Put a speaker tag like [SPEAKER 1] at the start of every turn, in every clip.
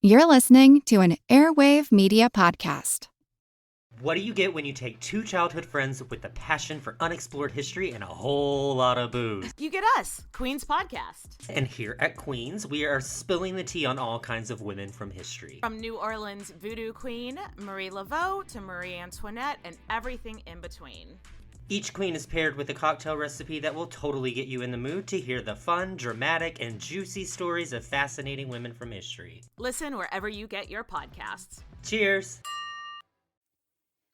[SPEAKER 1] You're listening to an Airwave Media Podcast.
[SPEAKER 2] What do you get when you take two childhood friends with a passion for unexplored history and a whole lot of booze?
[SPEAKER 3] You get us, Queen's Podcast.
[SPEAKER 2] And here at Queen's, we are spilling the tea on all kinds of women from history.
[SPEAKER 3] From New Orleans voodoo queen Marie Laveau to Marie Antoinette and everything in between.
[SPEAKER 2] Each queen is paired with a cocktail recipe that will totally get you in the mood to hear the fun, dramatic, and juicy stories of fascinating women from history.
[SPEAKER 3] Listen wherever you get your podcasts.
[SPEAKER 2] Cheers!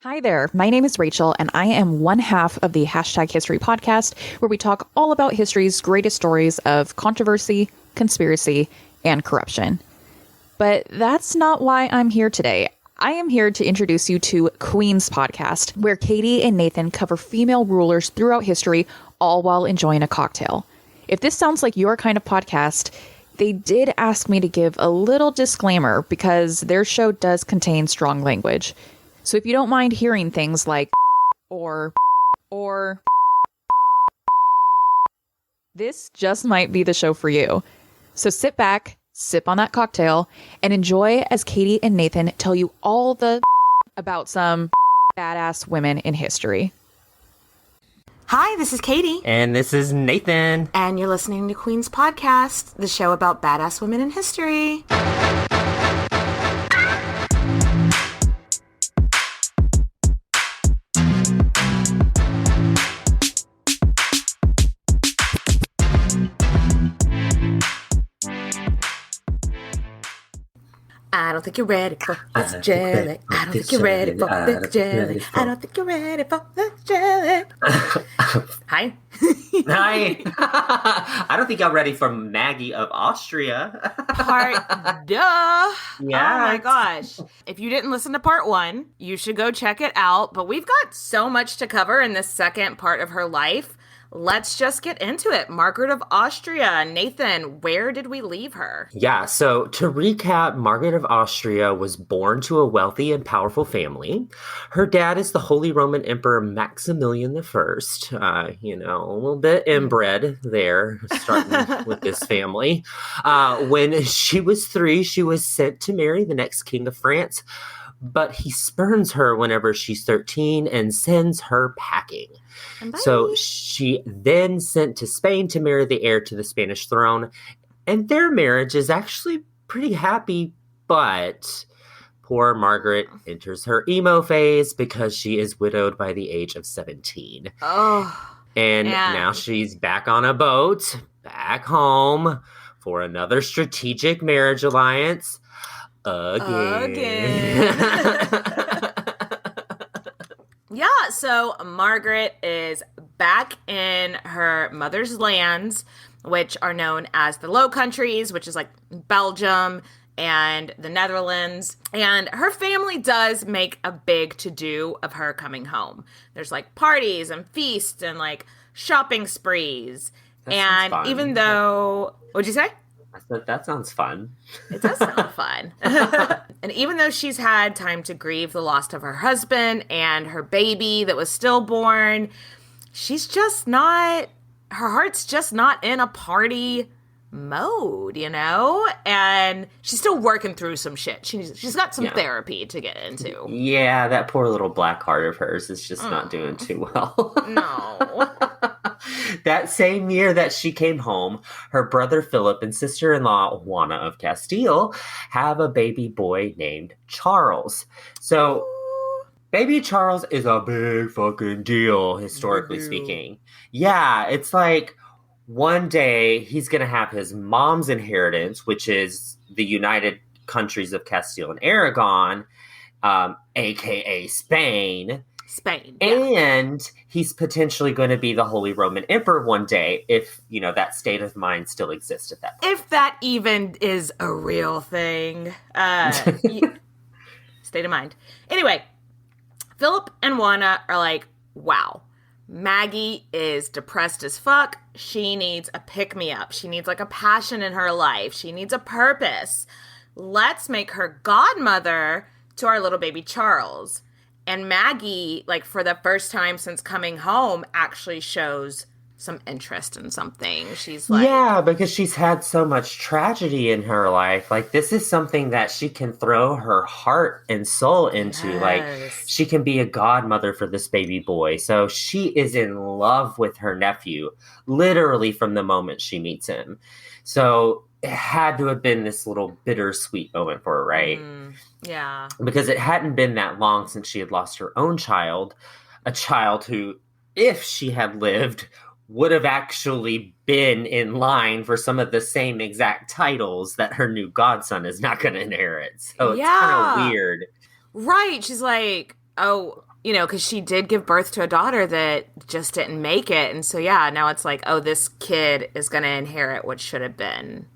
[SPEAKER 4] Hi there, my name is Rachel, and I am one half of the #History podcast, where we talk all about history's greatest stories of controversy, conspiracy, and corruption. But that's not why I'm here today. I am here to introduce you to Queen's Podcast, where Katie and Nathan cover female rulers throughout history, all while enjoying a cocktail. If this sounds like your kind of podcast, they did ask me to give a little disclaimer because their show does contain strong language. So if you don't mind hearing things like or this just might be the show for you. So sit back, sip on that cocktail, and enjoy as Katie and Nathan tell you all the about some badass women in history.
[SPEAKER 3] Hi, this is Katie.
[SPEAKER 2] And this is Nathan.
[SPEAKER 3] And you're listening to Queen's Podcast, the show about badass women in history. I don't think you're ready for this jelly. I don't think you're ready for this jelly. I don't think you're ready for this jelly. Hi.
[SPEAKER 2] Hi. I don't think y'all ready for Maggie of Austria.
[SPEAKER 3] Part duh.
[SPEAKER 2] Yeah.
[SPEAKER 3] Oh my gosh. If you didn't listen to part 1, you should go check it out. But we've got so much to cover in this second part of her life. Let's just get into it. Margaret of Austria. Nathan, where did we leave her?
[SPEAKER 2] Yeah, so to recap, Margaret of Austria was born to a wealthy and powerful family. Her dad is the Holy Roman Emperor Maximilian I. A little bit inbred there, starting with this family. When she was 3, she was sent to marry the next king of France, but he spurns her whenever she's 13 and sends her packing. So she then sent to Spain to marry the heir to the Spanish throne, and their marriage is actually pretty happy, but poor Margaret enters her emo phase because she is widowed by the age of 17.
[SPEAKER 3] Oh,
[SPEAKER 2] and now she's back on a boat, back home for another strategic marriage alliance again.
[SPEAKER 3] Yeah, so Margaret is back in her mother's lands, which are known as the Low Countries, which is like Belgium and the Netherlands. And her family does make a big to-do of her coming home. There's like parties and feasts and like shopping sprees. And even though, what'd you say?
[SPEAKER 2] I said, that sounds fun.
[SPEAKER 3] It does sound fun. And even though she's had time to grieve the loss of her husband and her baby that was stillborn, she's just not, her heart's just not in a party mode, And she's still working through some shit. She's got some therapy to get into.
[SPEAKER 2] Yeah, that poor little black heart of hers is just not doing too well.
[SPEAKER 3] No.
[SPEAKER 2] That same year that she came home, her brother Philip and sister-in-law Juana of Castile have a baby boy named Charles. So baby Charles is a big fucking deal, historically speaking. Yeah, it's like one day he's going to have his mom's inheritance, which is the United Countries of Castile and Aragon, a.k.a. Spain. And he's potentially going to be the Holy Roman Emperor one day if, that state of mind still exists at that point.
[SPEAKER 3] If that even is a real thing. State of mind. Anyway, Philip and Juana are like, wow, Maggie is depressed as fuck. She needs a pick-me-up. She needs like a passion in her life. She needs a purpose. Let's make her godmother to our little baby Charles. And Maggie, like for the first time since coming home, actually shows some interest in something. She's like,
[SPEAKER 2] yeah, because she's had so much tragedy in her life. Like, this is something that she can throw her heart and soul into. Like,
[SPEAKER 3] yes.
[SPEAKER 2] she can be a godmother for this baby boy. So she is in love with her nephew, literally from the moment she meets him. So it had to have been this little bittersweet moment for her, right?
[SPEAKER 3] Yeah.
[SPEAKER 2] Because it hadn't been that long since she had lost her own child, a child who, if she had lived, would have actually been in line for some of the same exact titles that her new godson is not going to inherit. So it's kind of weird.
[SPEAKER 3] Right. She's like, oh, you know, because she did give birth to a daughter that just didn't make it. And so, yeah, now it's like, oh, this kid is going to inherit what should have been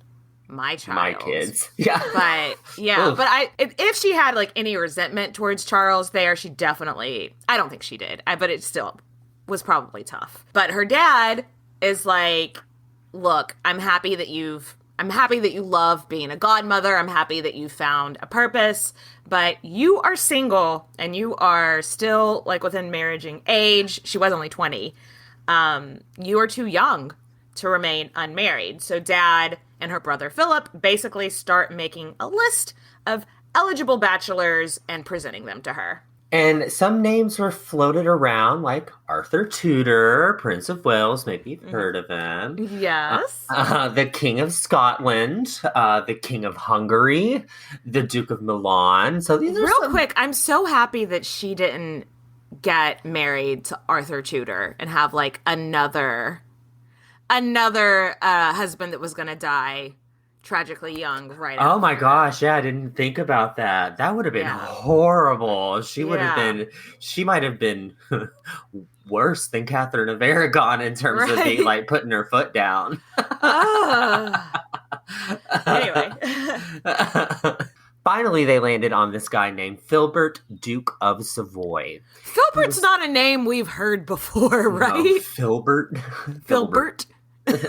[SPEAKER 3] my child.
[SPEAKER 2] My kids. Yeah.
[SPEAKER 3] But, yeah. But if she had, like, any resentment towards Charles there, she definitely, I don't think she did. But it still was probably tough. But her dad is like, look, I'm happy that you love being a godmother. I'm happy that you found a purpose, but you are single and you are still like within marriaging age. She was only 20. You are too young to remain unmarried. So Dad and her brother Philip basically start making a list of eligible bachelors and presenting them to her.
[SPEAKER 2] And some names were floated around, like Arthur Tudor, Prince of Wales. Maybe you've heard of him.
[SPEAKER 3] Yes.
[SPEAKER 2] The King of Scotland, the King of Hungary, the Duke of Milan. So these are
[SPEAKER 3] real quick. I'm so happy that she didn't get married to Arthur Tudor and have like another husband that was going to die tragically young right after.
[SPEAKER 2] Oh my gosh, yeah, I didn't think about that. That would have been horrible. She might have been worse than Catherine of Aragon in terms of being like putting her foot down.
[SPEAKER 3] Anyway.
[SPEAKER 2] Finally, they landed on this guy named Filbert, Duke of Savoy.
[SPEAKER 3] Filbert's not a name we've heard before, right?
[SPEAKER 2] No, Filbert.
[SPEAKER 3] Filbert.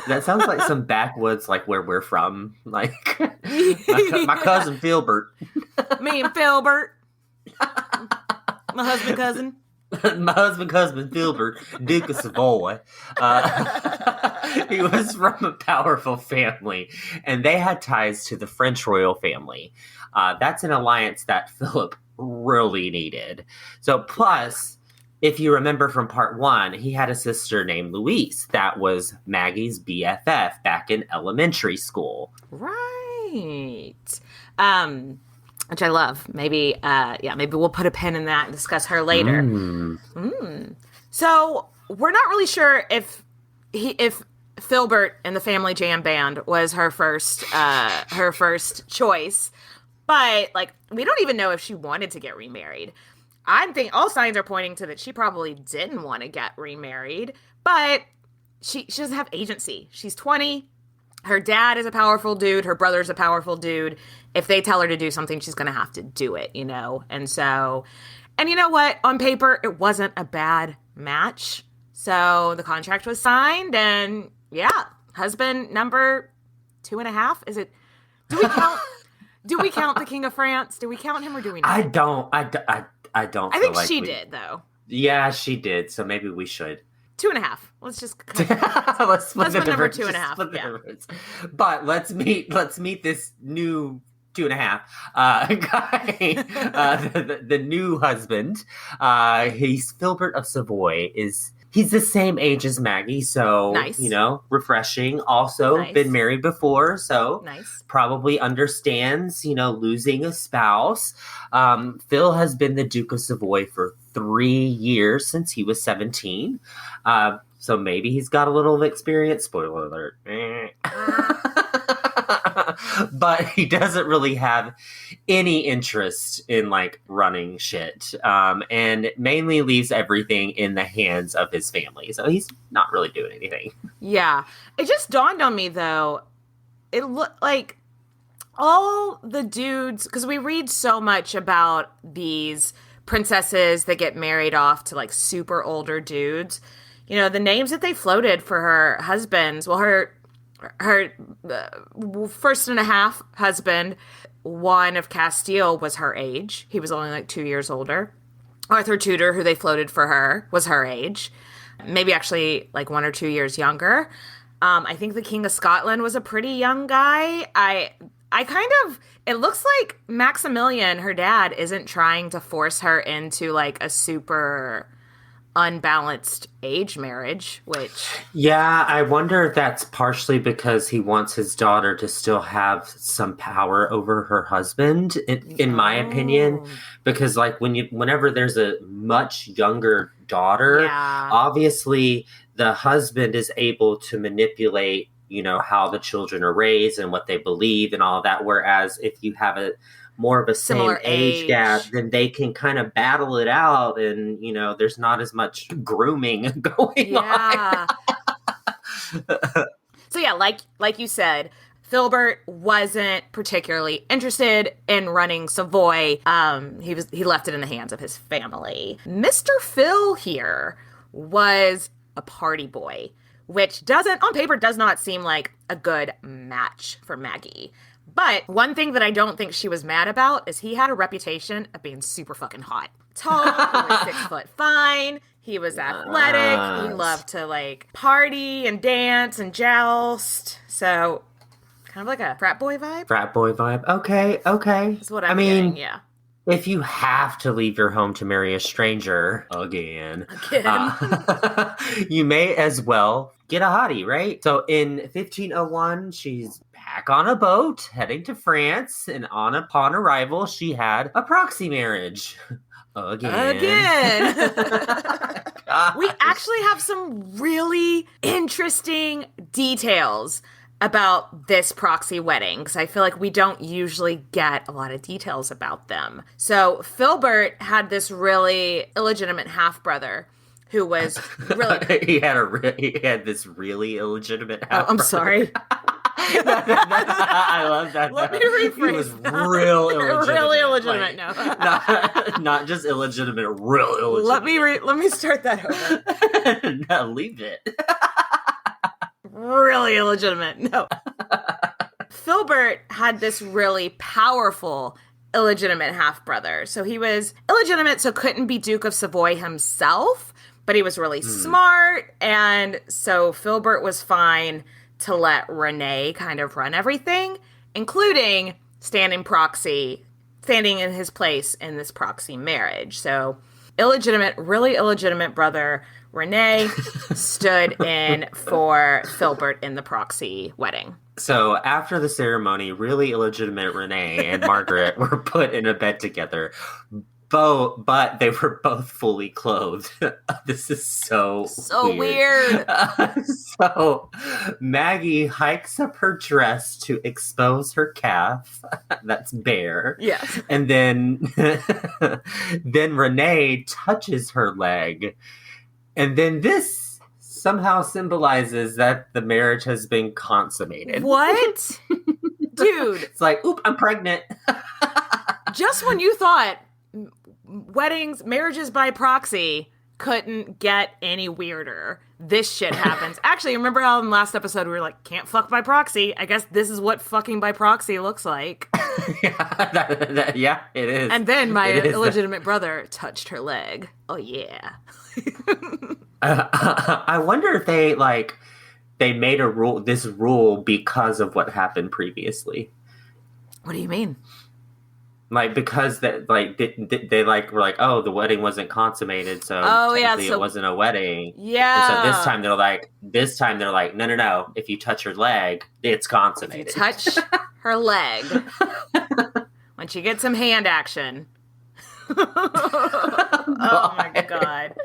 [SPEAKER 2] That sounds like some backwoods, like where we're from. Like my cousin Filbert.
[SPEAKER 3] Me and Filbert. My husband cousin.
[SPEAKER 2] My husband cousin Filbert, Duke of Savoy. He was from a powerful family, and they had ties to the French royal family. That's an alliance that Philip really needed. So plus, if you remember from part 1, he had a sister named Louise that was Maggie's BFF back in elementary school.
[SPEAKER 3] Right. Which I love. Maybe we'll put a pin in that and discuss her later. So we're not really sure if Filbert and the Family Jam Band was her first choice, but like we don't even know if she wanted to get remarried. I think all signs are pointing to that she probably didn't want to get remarried, but she doesn't have agency. She's 20. Her dad is a powerful dude. Her brother's a powerful dude. If they tell her to do something, she's going to have to do it, you know? And you know what? On paper, it wasn't a bad match. So the contract was signed and husband number 2.5. Is it, do we count the King of France? Do we count him or do we not?
[SPEAKER 2] I don't. I think
[SPEAKER 3] she did, though.
[SPEAKER 2] Yeah, she did. So maybe we should.
[SPEAKER 3] 2.5. Let's just
[SPEAKER 2] let's split the
[SPEAKER 3] number
[SPEAKER 2] difference.
[SPEAKER 3] 2.5. Yeah.
[SPEAKER 2] But let's meet this new 2.5 guy, the new husband. He's Filbert of Savoy. He's the same age as Maggie, so
[SPEAKER 3] nice.
[SPEAKER 2] You know, refreshing. Also been married before, so probably understands, you know, losing a spouse. Phil has been the Duke of Savoy for 3 years since he was 17. So maybe he's got a little experience. Spoiler alert. But he doesn't really have any interest in like running shit, and mainly leaves everything in the hands of his family. So he's not really doing anything. Yeah.
[SPEAKER 3] It just dawned on me though. It looked like all the dudes, because we read so much about these princesses that get married off to like super older dudes. You know, the names that they floated for her husbands. Well, her first and a half husband, Juan of Castile, was her age. He was only like 2 years older. Arthur Tudor, who they floated for her, was her age. maybe actually like 1 or 2 years younger. I think the King of Scotland was a pretty young guy. It looks like Maximilian, her dad, isn't trying to force her into like a super unbalanced age marriage, which...
[SPEAKER 2] Yeah, I wonder if that's partially because he wants his daughter to still have some power over her husband, in my opinion. Because like whenever there's a much younger daughter, obviously the husband is able to manipulate, how the children are raised and what they believe and all that. Whereas if you have a more of a similar age gap, then they can kind of battle it out, and there's not as much grooming going on.
[SPEAKER 3] So yeah, like you said, Filbert wasn't particularly interested in running Savoy. He left it in the hands of his family. Mr. Phil here was a party boy, which on paper does not seem like a good match for Maggie. But one thing that I don't think she was mad about is he had a reputation of being super fucking hot. Tall, he was 6 foot fine, he was athletic, he loved to like party and dance and joust. So kind of like a frat boy vibe.
[SPEAKER 2] Frat boy vibe. Okay.
[SPEAKER 3] That's what I mean, yeah.
[SPEAKER 2] If you have to leave your home to marry a stranger again, you may as well get a hottie, right? So in 1501, she's back on a boat heading to France, and upon arrival, she had a proxy marriage. Again.
[SPEAKER 3] We actually have some really interesting details about this proxy wedding, because I feel like we don't usually get a lot of details about them. So Filbert had this really illegitimate half-brother who was really...
[SPEAKER 2] he had this really illegitimate half-brother.
[SPEAKER 3] Oh, I'm sorry.
[SPEAKER 2] I love that.
[SPEAKER 3] Let me rephrase.
[SPEAKER 2] He was real illegitimate.
[SPEAKER 3] Really illegitimate,
[SPEAKER 2] not just illegitimate, real illegitimate.
[SPEAKER 3] Let me start that over.
[SPEAKER 2] No, leave it.
[SPEAKER 3] Really illegitimate. No. Filbert had this really powerful illegitimate half-brother. So he was illegitimate, so couldn't be Duke of Savoy himself, but he was really smart, and so Filbert was fine to let Renee kind of run everything, including standing in his place in this proxy marriage. So really illegitimate brother Renee stood in for Filbert in the proxy wedding.
[SPEAKER 2] So after the ceremony, really illegitimate Renee and Margaret were put in a bed together. But they were both fully clothed. This is so
[SPEAKER 3] weird.
[SPEAKER 2] So Maggie hikes up her dress to expose her calf. That's bare.
[SPEAKER 3] Yes.
[SPEAKER 2] And then Renee touches her leg. And then this somehow symbolizes that the marriage has been consummated.
[SPEAKER 3] What? Dude.
[SPEAKER 2] It's like, oop, I'm pregnant.
[SPEAKER 3] Just when you thought marriages by proxy couldn't get any weirder, this shit happens. Actually, remember how in the last episode we were like, can't fuck by proxy? I guess this is what fucking by proxy looks like.
[SPEAKER 2] Yeah, it is.
[SPEAKER 3] And then my illegitimate brother touched her leg. Oh, yeah.
[SPEAKER 2] I wonder if they made this rule because of what happened previously.
[SPEAKER 3] What do you mean?
[SPEAKER 2] Because they were like, oh, the wedding wasn't consummated, so it wasn't a wedding.
[SPEAKER 3] Yeah.
[SPEAKER 2] And so this time they're like, no. If you touch her leg, it's consummated.
[SPEAKER 3] If you touch her leg, when she gets some hand action. Oh my god.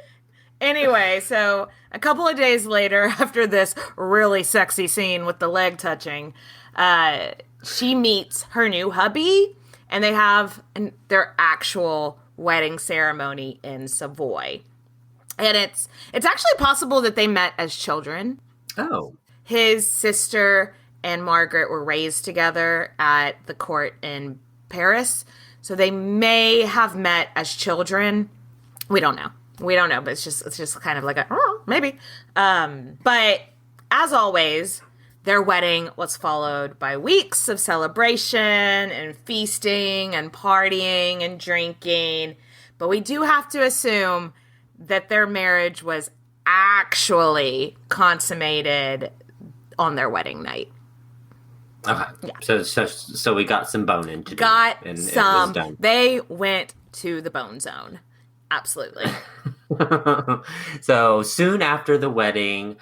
[SPEAKER 3] Anyway, so a couple of days later, after this really sexy scene with the leg touching, she meets her new hubby. And they have their actual wedding ceremony in Savoy. And it's actually possible that they met as children.
[SPEAKER 2] Oh.
[SPEAKER 3] His sister and Margaret were raised together at the court in Paris. So they may have met as children. We don't know, but it's just kind of like maybe. But as always, their wedding was followed by weeks of celebration and feasting and partying and drinking. But we do have to assume that their marriage was actually consummated on their wedding night.
[SPEAKER 2] Okay. Yeah. So we got some boning to do.
[SPEAKER 3] And some. It was done. They went to the bone zone. Absolutely.
[SPEAKER 2] So soon after the wedding,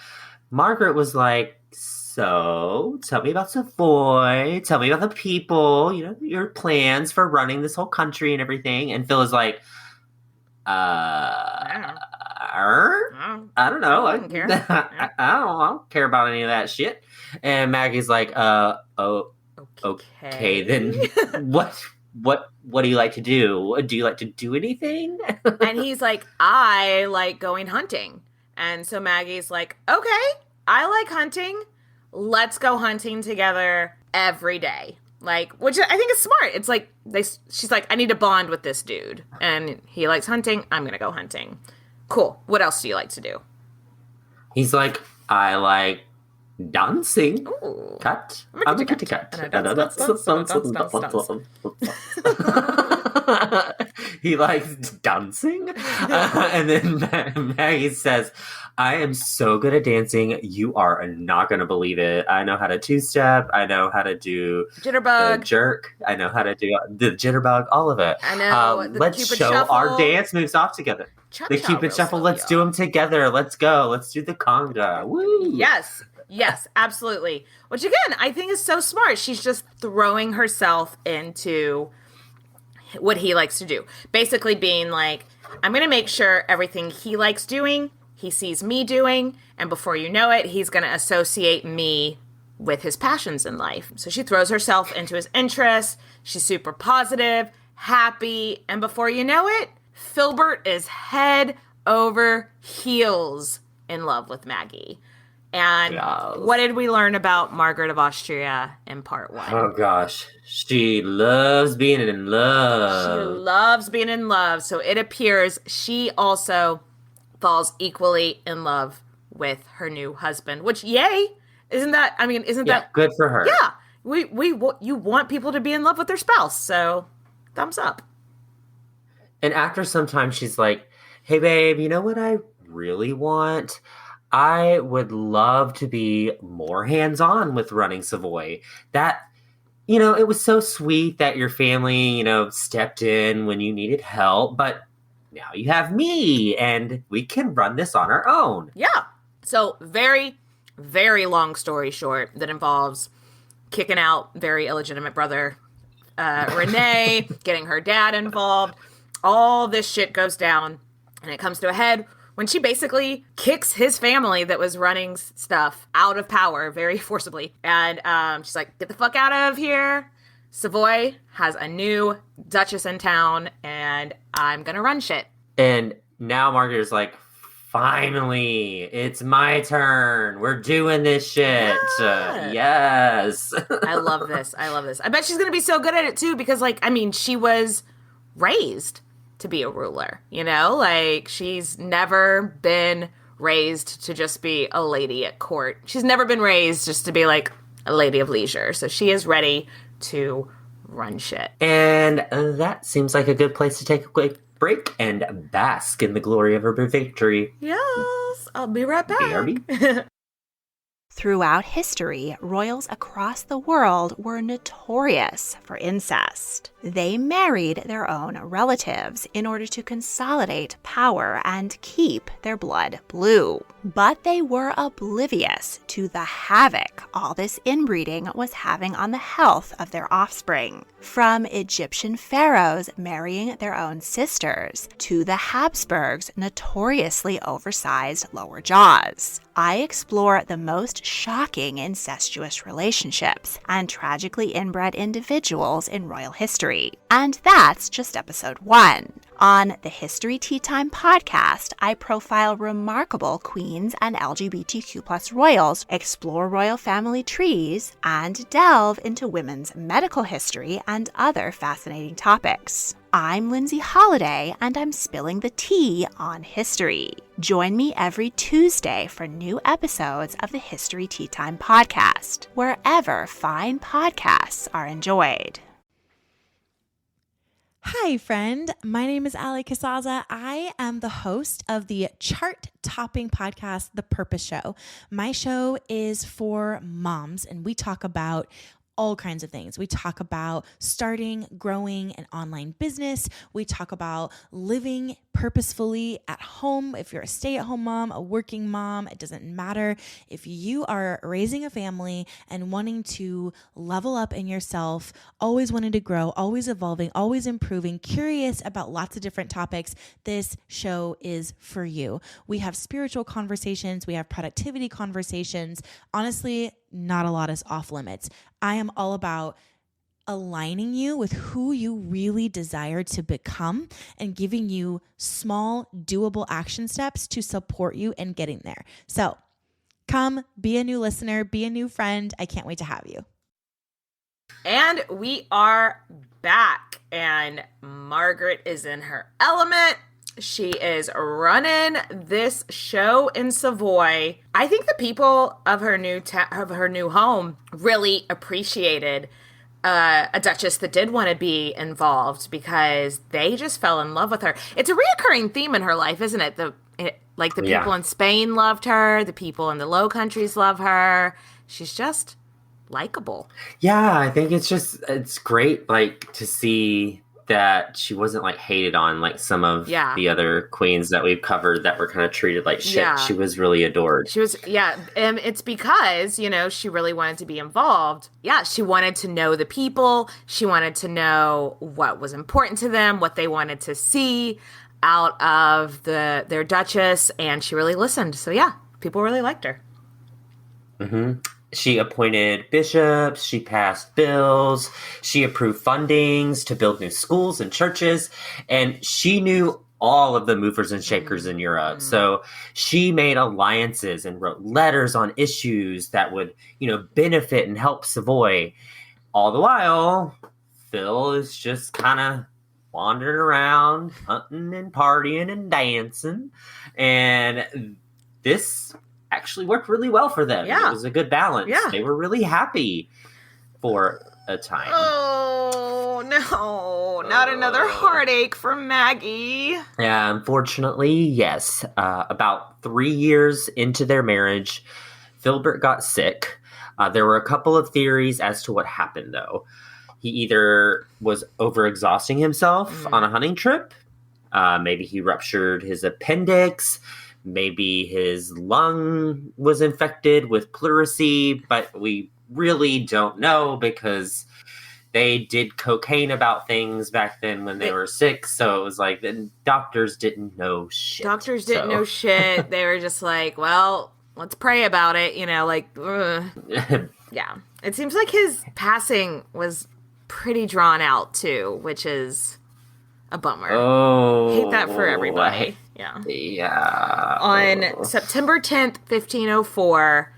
[SPEAKER 2] Margaret was like, so tell me about Savoy. Tell me about the people, your plans for running this whole country and everything. And Phil is like, I don't know. I don't care. I don't care about any of that shit. And Maggie's like, okay, then what do you like to do? Do you like to do anything?
[SPEAKER 3] And he's like, I like going hunting. And so Maggie's like, okay, I like hunting. Let's go hunting together every day. Like, which I think is smart. It's like, she's like, I need to bond with this dude. And he likes hunting. I'm going to go hunting. Cool. What else do you like to do?
[SPEAKER 2] He's like, I like dancing.
[SPEAKER 3] Ooh.
[SPEAKER 2] Cut. I'm a kitty cat. He likes dancing. And then Maggie says, I am so good at dancing. You are not going to believe it. I know how to two-step. I know how to do
[SPEAKER 3] jitterbug,
[SPEAKER 2] jerk. I know how to do the jitterbug, all of it.
[SPEAKER 3] I know.
[SPEAKER 2] Let's
[SPEAKER 3] Cupid
[SPEAKER 2] show
[SPEAKER 3] shuffle.
[SPEAKER 2] Our dance moves off together. The Cupid shuffle. Let's do them together. Let's go. Let's do the conga. Woo.
[SPEAKER 3] Yes, absolutely. Which again, I think is so smart. She's just throwing herself into what he likes to do. Basically being like, I'm going to make sure everything he likes doing, he sees me doing, and before you know it, he's going to associate me with his passions in life. So she throws herself into his interests. She's super positive, happy, and before you know it, Filbert is head over heels in love with Maggie. And what did we learn about Margaret of Austria in part 1?
[SPEAKER 2] Oh, gosh. She loves being in love.
[SPEAKER 3] She loves being in love. So it appears she also falls equally in love with her new husband, which, yay. Isn't that
[SPEAKER 2] good for her?
[SPEAKER 3] Yeah. You want people to be in love with their spouse. So thumbs up.
[SPEAKER 2] And after some time, she's like, hey, babe, you know what I really want? I would love to be more hands-on with running Savoy. That, it was so sweet that your family, stepped in when you needed help, but now you have me and we can run this on our own.
[SPEAKER 3] Yeah. So very, very long story short that involves kicking out very illegitimate brother, Renee, getting her dad involved. All this shit goes down and it comes to a head when she basically kicks his family that was running stuff out of power very forcibly. And she's like, get the fuck out of here. Savoy has a new duchess in town, and I'm going to run shit.
[SPEAKER 2] And now Margaret is like, finally, it's my turn. We're doing this shit. Yes.
[SPEAKER 3] I love this. I bet she's going to be so good at it, too, because, she was raised to be a ruler, she's never been raised to just be a lady at court. She's never been raised just to be like a lady of leisure. So she is ready to run shit.
[SPEAKER 2] And that seems like a good place to take a quick break and bask in the glory of her victory.
[SPEAKER 3] Yes, I'll be right back.
[SPEAKER 5] Throughout history, royals across the world were notorious for incest. They married their own relatives in order to consolidate power and keep their blood blue. But they were oblivious to the havoc all this inbreeding was having on the health of their offspring. From Egyptian pharaohs marrying their own sisters to the Habsburgs' notoriously oversized lower jaws. I explore the most shocking incestuous relationships and tragically inbred individuals in royal history. And that's just episode 1. On the History Tea Time podcast, I profile remarkable queens and LGBTQ+ royals, explore royal family trees, and delve into women's medical history and other fascinating topics. I'm Lindsay Holiday, and I'm spilling the tea on history. Join me every Tuesday for new episodes of the History Tea Time podcast, wherever fine podcasts are enjoyed.
[SPEAKER 6] Hi, Hi, friend. My name is Ali Casaza. I am the host of the chart-topping podcast, The Purpose Show. My show is for moms, and we talk about all kinds of things. We talk about starting, growing an online business. We talk about living purposefully at home. If you're a stay-at-home mom, a working mom, it doesn't matter. If you are raising a family and wanting to level up in yourself, always wanting to grow, always evolving, always improving, curious about lots of different topics, this show is for you. We have spiritual conversations. We have productivity conversations. Honestly, not a lot is off limits. I am all about aligning you with who you really desire to become and giving you small, doable action steps to support you in getting there. So come be a new listener, be a new friend. I can't wait to have you.
[SPEAKER 3] And we are back, and Margaret is in her element. She is running this show in Savoy. I think the people of her new home really appreciated a duchess that did want to be involved because they just fell in love with her. It's a reoccurring theme in her life, isn't it? The people in Spain loved her. The people in the Low Countries love her. She's just likable.
[SPEAKER 2] Yeah, I think it's great, like, to see that she wasn't like hated on like some of the other queens that we've covered that were kind of treated like shit. Yeah. She was really adored.
[SPEAKER 3] She was, and it's because, she really wanted to be involved. Yeah, she wanted to know the people. She wanted to know what was important to them, what they wanted to see out of their duchess, and she really listened. So yeah, people really liked her.
[SPEAKER 2] Mm-hmm. She appointed bishops, she passed bills, she approved fundings to build new schools and churches, and she knew all of the movers and shakers in Europe. So she made alliances and wrote letters on issues that would, benefit and help Savoy. All the while, Phil is just kind of wandering around, hunting and partying and dancing, and this actually worked really well for them. Yeah. It was a good balance. Yeah. They were really happy for a time.
[SPEAKER 3] Oh, no. Not another heartache for Maggie.
[SPEAKER 2] Yeah, unfortunately, yes. About 3 years into their marriage, Philbert got sick. There were a couple of theories as to what happened, though. He either was overexhausting himself on a hunting trip. Maybe he ruptured his appendix. Maybe his lung was infected with pleurisy, but we really don't know because they did cocaine about things back then when they were sick. So it was like the doctors didn't know shit.
[SPEAKER 3] Doctors didn't know shit. They were just like, well, let's pray about it. Yeah. It seems like his passing was pretty drawn out too, which is a bummer.
[SPEAKER 2] Oh,
[SPEAKER 3] hate that for everybody.
[SPEAKER 2] Yeah.
[SPEAKER 3] On September 10th, 1504,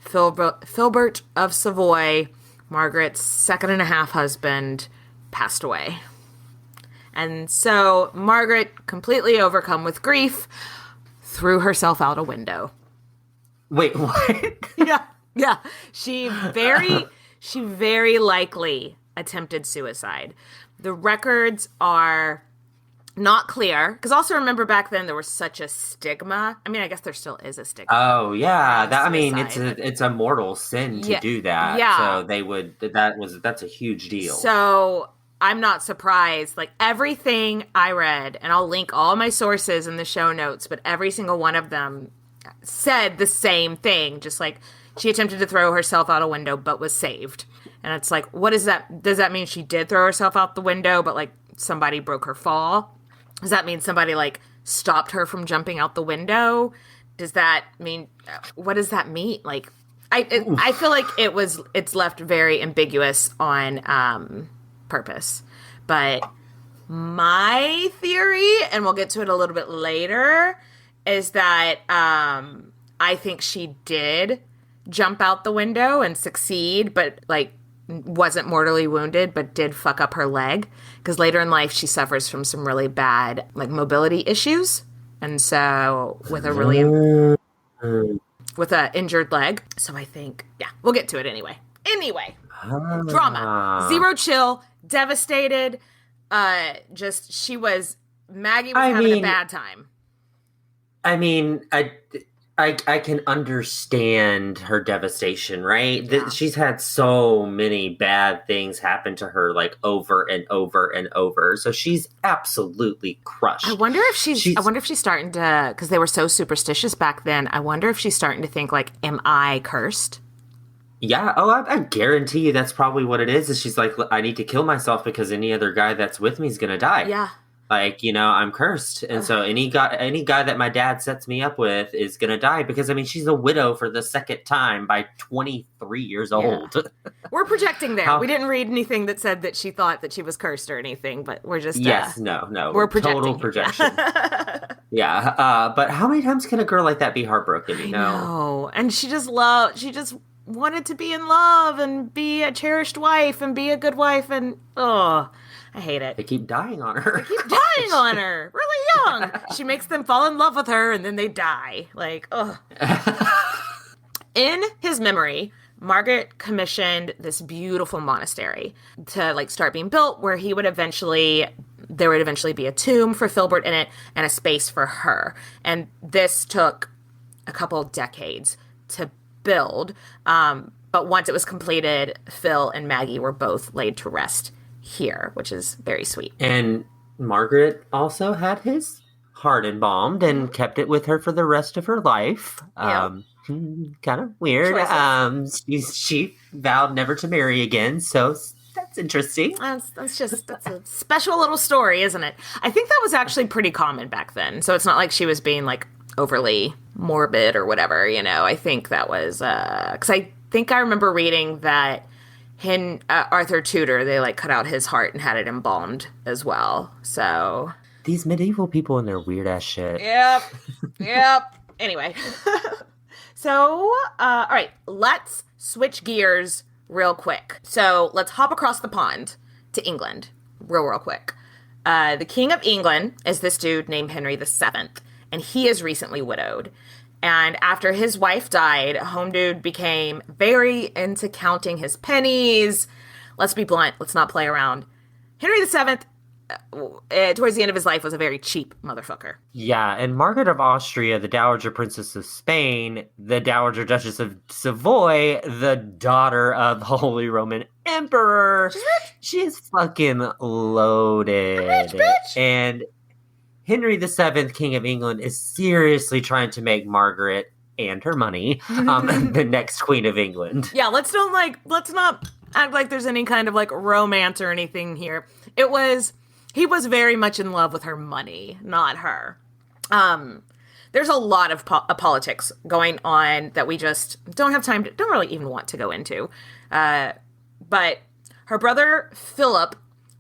[SPEAKER 3] Philbert of Savoy, Margaret's second and a half husband, passed away. And so Margaret, completely overcome with grief, threw herself out a window.
[SPEAKER 2] Wait, what?
[SPEAKER 3] Yeah. She very likely attempted suicide. The records are not clear, because also remember back then there was such a stigma. I mean, I guess there still is a stigma.
[SPEAKER 2] Oh yeah, it's a mortal sin to do that. Yeah. So that's a huge deal.
[SPEAKER 3] So I'm not surprised. Like everything I read, and I'll link all my sources in the show notes, but every single one of them said the same thing. Just like she attempted to throw herself out a window, but was saved. And it's like, what is that? Does that mean she did throw herself out the window, but like somebody broke her fall? Does that mean somebody like stopped her from jumping out the window? Does that mean, what does that mean? Like, I feel like it's left very ambiguous on purpose. But my theory, and we'll get to it a little bit later, is that I think she did jump out the window and succeed, but like wasn't mortally wounded, but did fuck up her leg. Because later in life, she suffers from some really bad like mobility issues. And so with a injured leg. So I think, we'll get to it anyway. Drama. Zero chill, devastated. Maggie was having a bad time.
[SPEAKER 2] I mean, I can understand her devastation, right?
[SPEAKER 3] Yeah.
[SPEAKER 2] She's had so many bad things happen to her, like, over and over and over. So she's absolutely crushed.
[SPEAKER 3] I wonder if she's starting to, because they were so superstitious back then. I wonder if she's starting to think, like, am I cursed?
[SPEAKER 2] Yeah. Oh, I guarantee you that's probably what it is she's like, I need to kill myself because any other guy that's with me is going to die.
[SPEAKER 3] Yeah.
[SPEAKER 2] Like, I'm cursed. And so any guy that my dad sets me up with is going to die because, I mean, she's a widow for the second time by 23 years old.
[SPEAKER 3] Yeah. We're projecting there. We didn't read anything that said that she thought that she was cursed or anything, but we're just...
[SPEAKER 2] no.
[SPEAKER 3] We're projecting.
[SPEAKER 2] Total projection. Yeah. But how many times can a girl like that be heartbroken, you know?
[SPEAKER 3] No. And she just wanted to be in love and be a cherished wife and be a good wife and, I hate it.
[SPEAKER 2] They keep dying on her.
[SPEAKER 3] Really young. She makes them fall in love with her and then they die. Like, ugh. In his memory, Margaret commissioned this beautiful monastery to, like, start being built where there would eventually be a tomb for Filbert in it and a space for her. And this took a couple decades to build. But once it was completed, Phil and Maggie were both laid to rest here, which is very sweet.
[SPEAKER 2] And Margaret also had his heart embalmed and kept it with her for the rest of her life. Kind of weird. She vowed never to marry again, so that's interesting.
[SPEAKER 3] That's a special little story, isn't it? I think that was actually pretty common back then, so it's not like she was being, like, overly morbid or whatever, I think that was, because I think I remember reading that Arthur Tudor, they, like, cut out his heart and had it embalmed as well. So
[SPEAKER 2] these medieval people and their weird ass shit.
[SPEAKER 3] Yep. Anyway, so all right, let's switch gears real quick. So let's hop across the pond to England real quick. The King of England is this dude named Henry VII, and he is recently widowed. And after his wife died, home dude became very into counting his pennies. Let's be blunt. Let's not play around. Henry VII, towards the end of his life, was a very cheap motherfucker.
[SPEAKER 2] Yeah, and Margaret of Austria, the Dowager Princess of Spain, the Dowager Duchess of Savoy, the daughter of the Holy Roman Emperor.
[SPEAKER 3] She's rich.
[SPEAKER 2] She's fucking loaded.
[SPEAKER 3] I'm rich, bitch.
[SPEAKER 2] And Henry VII, King of England, is seriously trying to make Margaret and her money the next Queen of England.
[SPEAKER 3] Yeah, let's not act like there's any kind of, like, romance or anything here. He was very much in love with her money, not her. There's a lot of politics going on that we just don't have time to, don't really even want to go into. But her brother Philip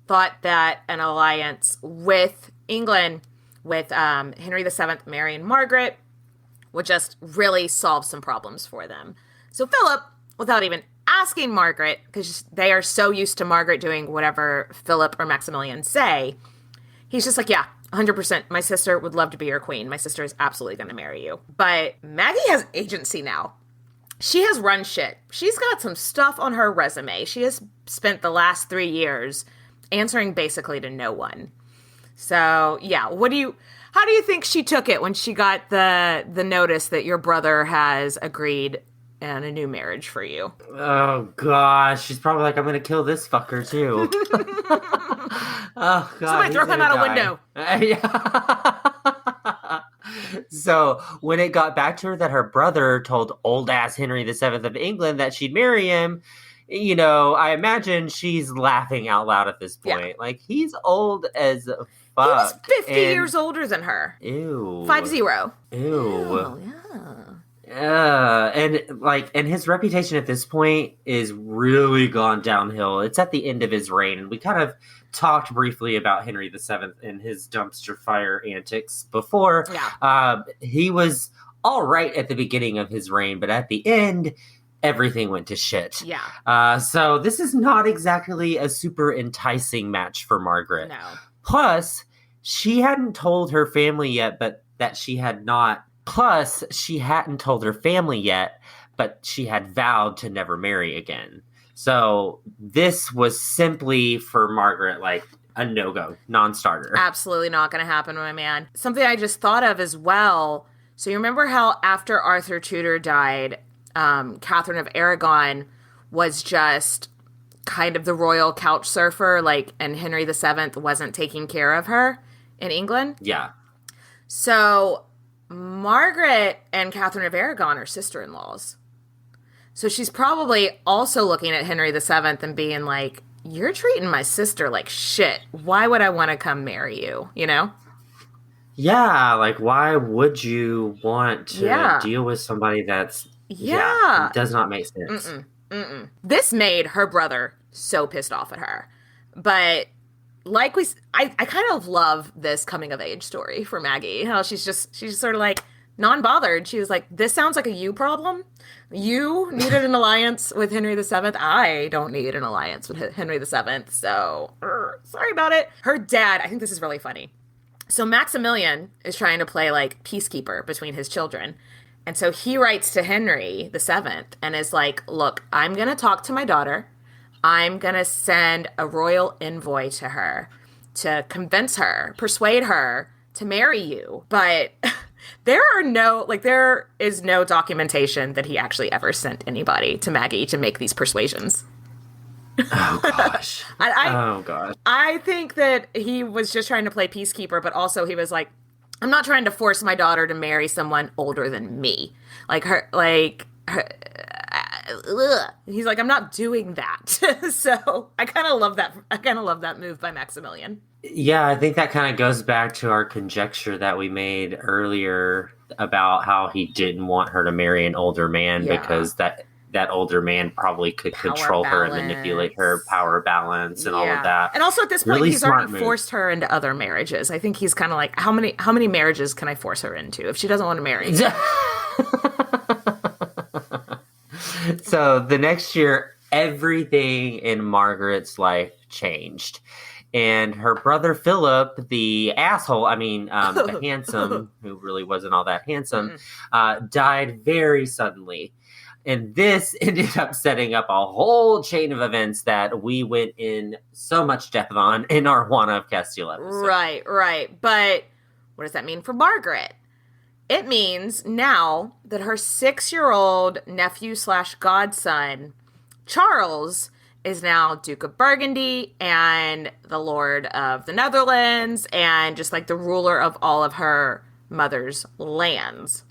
[SPEAKER 3] thought that an alliance with England, with Henry VII marrying Margaret, would just really solve some problems for them. So Philip, without even asking Margaret, because they are so used to Margaret doing whatever Philip or Maximilian say, he's just like, yeah, 100%, my sister would love to be your queen. My sister is absolutely going to marry you. But Maggie has agency now. She has run shit. She's got some stuff on her resume. She has spent the last 3 years answering basically to no one. So, yeah, how do you think she took it when she got the notice that your brother has agreed on a new marriage for you?
[SPEAKER 2] Oh, gosh. She's probably like, I'm going to kill this fucker, too. Oh, God.
[SPEAKER 3] Somebody throw him out a window.
[SPEAKER 2] So, when it got back to her that her brother told old-ass Henry VII of England that she'd marry him, I imagine she's laughing out loud at this point. Yeah. Like, he's old as fuck. He
[SPEAKER 3] was 50 years older than her.
[SPEAKER 2] Ew.
[SPEAKER 3] 50.
[SPEAKER 2] Ew.
[SPEAKER 3] Oh, yeah.
[SPEAKER 2] And his reputation at this point is really gone downhill. It's at the end of his reign, and we kind of talked briefly about Henry VII and his dumpster fire antics before.
[SPEAKER 3] Yeah.
[SPEAKER 2] He was all right at the beginning of his reign, but at the end, everything went to shit.
[SPEAKER 3] Yeah.
[SPEAKER 2] So this is not exactly a super enticing match for Margaret.
[SPEAKER 3] No.
[SPEAKER 2] Plus, she hadn't told her family yet, but she had vowed to never marry again. So this was simply for Margaret, like, a no-go, non-starter.
[SPEAKER 3] Absolutely not going to happen, my man. Something I just thought of as well. So you remember how after Arthur Tudor died, Catherine of Aragon was just kind of the royal couch surfer, like, and Henry VII wasn't taking care of her in England?
[SPEAKER 2] Yeah.
[SPEAKER 3] So Margaret and Catherine of Aragon are sister-in-laws. So she's probably also looking at Henry VII and being like, you're treating my sister like shit. Why would I want to come marry you? You know?
[SPEAKER 2] Yeah, like, why would you want to deal with somebody that's... Yeah. It does not make sense.
[SPEAKER 3] This made her brother so pissed off at her. But like I kind of love this coming of age story for Maggie. How she's just sort of like non-bothered. She was like, this sounds like a you problem. You needed an alliance with Henry VII. I don't need an alliance with Henry VII. So sorry about it. Her dad, I think this is really funny. So Maximilian is trying to play like peacekeeper between his children. And so he writes to Henry VII and is like, look, I'm going to talk to my daughter. I'm going to send a royal envoy to her to convince her, persuade her to marry you. But there is no documentation that he actually ever sent anybody to Maggie to make these persuasions.
[SPEAKER 2] Oh, gosh. Oh, gosh.
[SPEAKER 3] I think that he was just trying to play peacekeeper, but also he was like, I'm not trying to force my daughter to marry someone older than me. He's like, I'm not doing that. So I kind of love that. I kind of love that move by Maximilian.
[SPEAKER 2] Yeah, I think that kind of goes back to our conjecture that we made earlier about how he didn't want her to marry an older man because that older man probably could control her and manipulate her power balance and all of that.
[SPEAKER 3] And also at this point,
[SPEAKER 2] really
[SPEAKER 3] he's already forced her into other marriages. I think he's kind of like, how many marriages can I force her into if she doesn't want to marry?
[SPEAKER 2] So the next year, everything in Margaret's life changed. And her brother Philip, the asshole, the handsome, who really wasn't all that handsome, died very suddenly. And this ended up setting up a whole chain of events that we went in so much depth on in our Juan of Castile episode.
[SPEAKER 3] Right. But what does that mean for Margaret? It means now that her 6-year-old nephew/godson, Charles, is now Duke of Burgundy and the Lord of the Netherlands and just like the ruler of all of her mother's lands.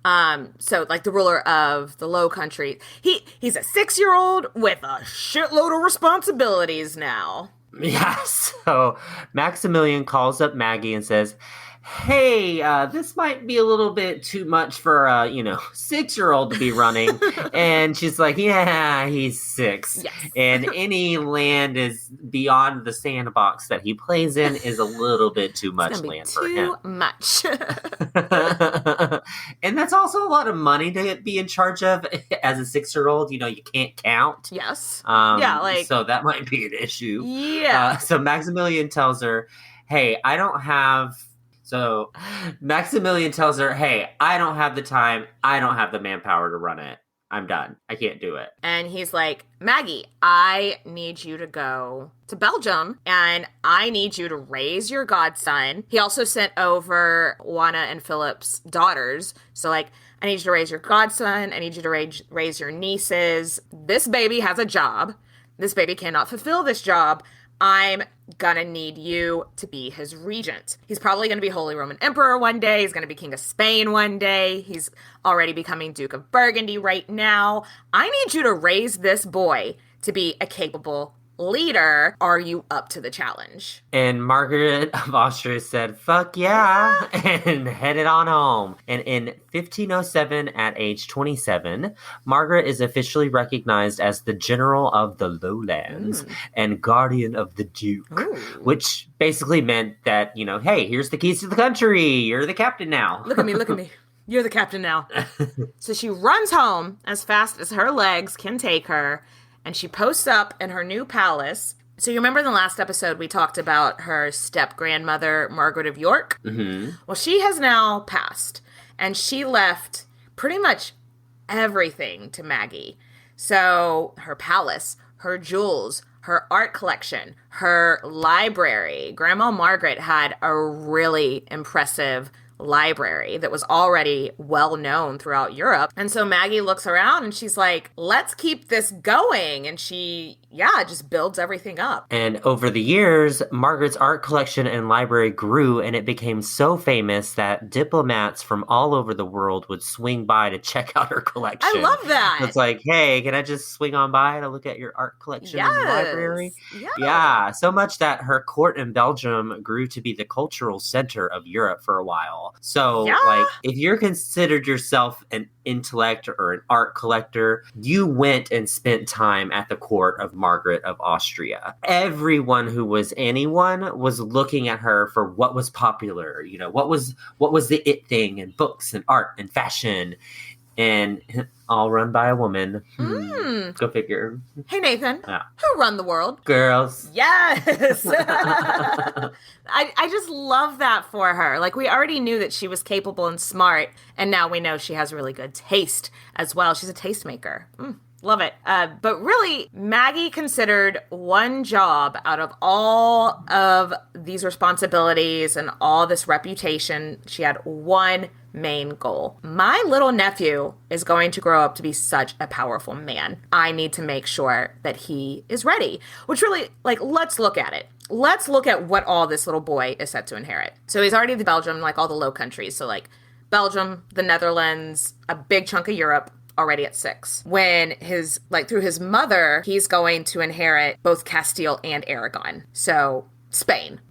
[SPEAKER 3] So like the ruler of the Low Country. He's a 6-year-old with a shitload of responsibilities now.
[SPEAKER 2] Yeah, so Maximilian calls up Maggie and says, hey, this might be a little bit too much for a, 6-year-old to be running. And she's like, yeah, he's 6.
[SPEAKER 3] Yes.
[SPEAKER 2] And any land is beyond the sandbox that he plays in is a little bit too much land for him.
[SPEAKER 3] Too much.
[SPEAKER 2] And that's also a lot of money to be in charge of as a 6-year-old. You can't count.
[SPEAKER 3] Yes.
[SPEAKER 2] So that might be an issue.
[SPEAKER 3] Yeah.
[SPEAKER 2] So Maximilian tells her, hey, I don't have the time. I don't have the manpower to run it. I'm done. I can't do it.
[SPEAKER 3] And he's like, Maggie, I need you to go to Belgium and I need you to raise your godson. He also sent over Juana and Philip's daughters. So like, I need you to raise your godson. I need you to raise your nieces. This baby has a job. This baby cannot fulfill this job. I'm gonna need you to be his regent. He's probably gonna be Holy Roman Emperor one day. He's gonna be King of Spain one day. He's already becoming Duke of Burgundy right now. I need you to raise this boy to be a capable leader. Are you up to the challenge?
[SPEAKER 2] And Margaret of Austria said, fuck yeah, and headed on home. And in 1507, at age 27, Margaret is officially recognized as the General of the Lowlands and Guardian of the Duke, which basically meant that, hey, here's the keys to the country. You're the captain now.
[SPEAKER 3] Look at me. You're the captain now. So she runs home as fast as her legs can take her. And she posts up in her new palace. So you remember in the last episode, we talked about her step-grandmother, Margaret of York? Mm-hmm. Well, she has now passed. And she left pretty much everything to Maggie. So her palace, her jewels, her art collection, her library. Grandma Margaret had a really impressive library that was already well known throughout Europe. And so Maggie looks around and she's like, let's keep this going. And she, just builds everything up.
[SPEAKER 2] And over the years, Margaret's art collection and library grew, and it became so famous that diplomats from all over the world would swing by to check out her collection.
[SPEAKER 3] I love that.
[SPEAKER 2] It's like, hey, can I just swing on by to look at your art collection in the library? Yeah, so much that her court in Belgium grew to be the cultural center of Europe for a while. So, like, if you're considered yourself an intellect or an art collector, you went and spent time at the court of Margaret of Austria. Everyone who was anyone was looking at her for what was popular, what was the it thing in books and art and fashion, and all run by a woman. Go figure.
[SPEAKER 3] Hey, Nathan, who run the world?
[SPEAKER 2] Girls.
[SPEAKER 3] Yes. I just love that for her. Like, we already knew that she was capable and smart, and now we know she has really good taste as well. She's a tastemaker. Love it. But really, Maggie considered one job out of all of these responsibilities and all this reputation. She had one main goal. My little nephew is going to grow up to be such a powerful man. I need to make sure that he is ready. Which really, let's look at it. Let's look at what all this little boy is set to inherit. So he's already the Belgium, all the Low Countries. So Belgium, the Netherlands, a big chunk of Europe, already at 6. When through his mother, he's going to inherit both Castile and Aragon. So Spain.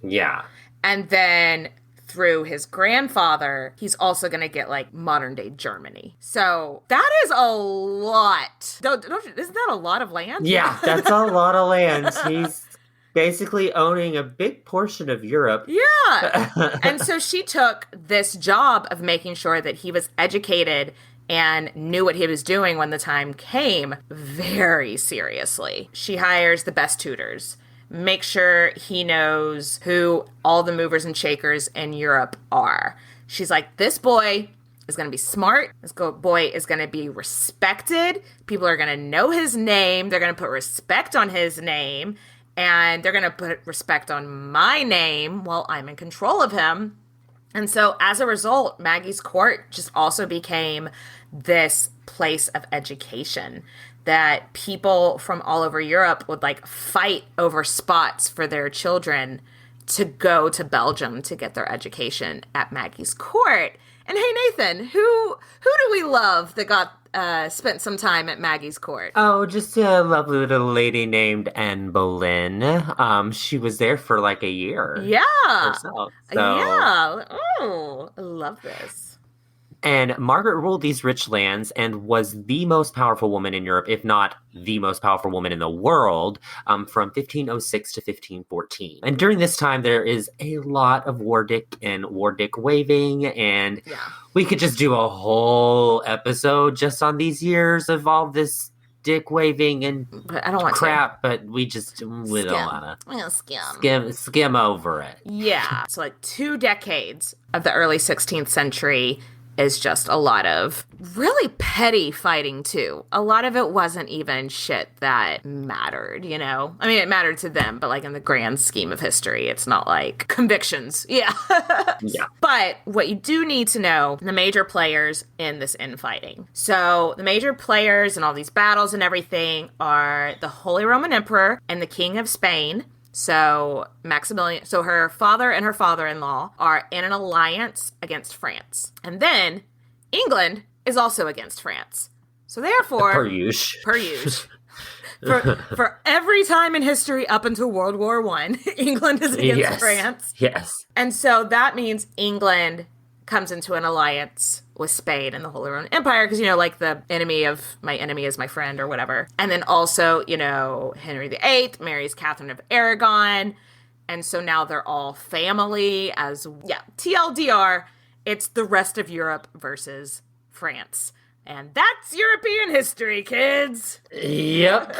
[SPEAKER 2] Yeah.
[SPEAKER 3] And then through his grandfather, he's also going to get modern day Germany. So that is a lot. Isn't that a lot of land?
[SPEAKER 2] Yeah, that's a lot of land. He's basically owning a big portion of Europe.
[SPEAKER 3] Yeah. And so she took this job of making sure that he was educated and knew what he was doing when the time came very seriously. She hires the best tutors, make sure he knows who all the movers and shakers in Europe are. She's like, this boy is going to be smart. This boy is going to be respected. People are going to know his name. They're going to put respect on his name. And they're going to put respect on my name while I'm in control of him. And so as a result, Maggie's court just also became this place of education that people from all over Europe would fight over spots for their children to go to Belgium to get their education at Maggie's court. And hey, Nathan, who do we love that got spent some time at Maggie's court?
[SPEAKER 2] Oh, just a lovely little lady named Anne Boleyn. She was there for a year.
[SPEAKER 3] Yeah.
[SPEAKER 2] Herself, so.
[SPEAKER 3] Yeah. Oh, I love this.
[SPEAKER 2] And Margaret ruled these rich lands and was the most powerful woman in Europe, if not the most powerful woman in the world, from 1506 to 1514. And during this time, there is a lot of war dick waving, and we could just do a whole episode just on these years of all this dick waving and
[SPEAKER 3] I don't want
[SPEAKER 2] crap, but we don't want to skim over it.
[SPEAKER 3] Yeah. So 2 decades of the early 16th century is just a lot of really petty fighting too. A lot of it wasn't even shit that mattered, I mean, it mattered to them, but in the grand scheme of history, it's not convictions. Yeah.
[SPEAKER 2] Yeah.
[SPEAKER 3] But what you do need to know, the major players in this infighting. So the major players in all these battles and everything are the Holy Roman Emperor and the King of Spain. So Maximilian, her father and her father-in-law are in an alliance against France. And then England is also against France. So therefore,
[SPEAKER 2] per usual.
[SPEAKER 3] For every time in history up until World War I, England is against France.
[SPEAKER 2] Yes.
[SPEAKER 3] And so that means England comes into an alliance with Spain and the Holy Roman Empire because, the enemy of my enemy is my friend or whatever. And then also, Henry VIII marries Catherine of Aragon. And so now they're all family TLDR, it's the rest of Europe versus France. And that's European history, kids.
[SPEAKER 2] Yep.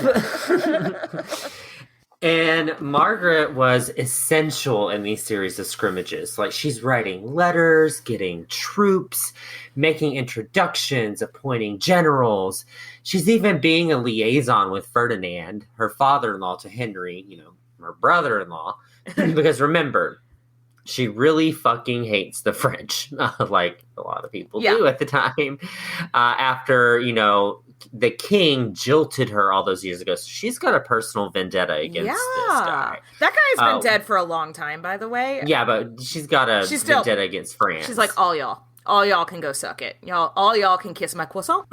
[SPEAKER 2] And Margaret was essential in these series of scrimmages. Like, she's writing letters, getting troops, making introductions, appointing generals. She's even being a liaison with Ferdinand, her father-in-law to Henry, her brother-in-law. Because remember, she really fucking hates the French, like a lot of people do at the time. After, the king jilted her all those years ago. So she's got a personal vendetta against this guy.
[SPEAKER 3] That guy's been dead for a long time, by the way.
[SPEAKER 2] Yeah, but she's got a vendetta against France.
[SPEAKER 3] She's like, all y'all can go suck it. All y'all can kiss my croissant.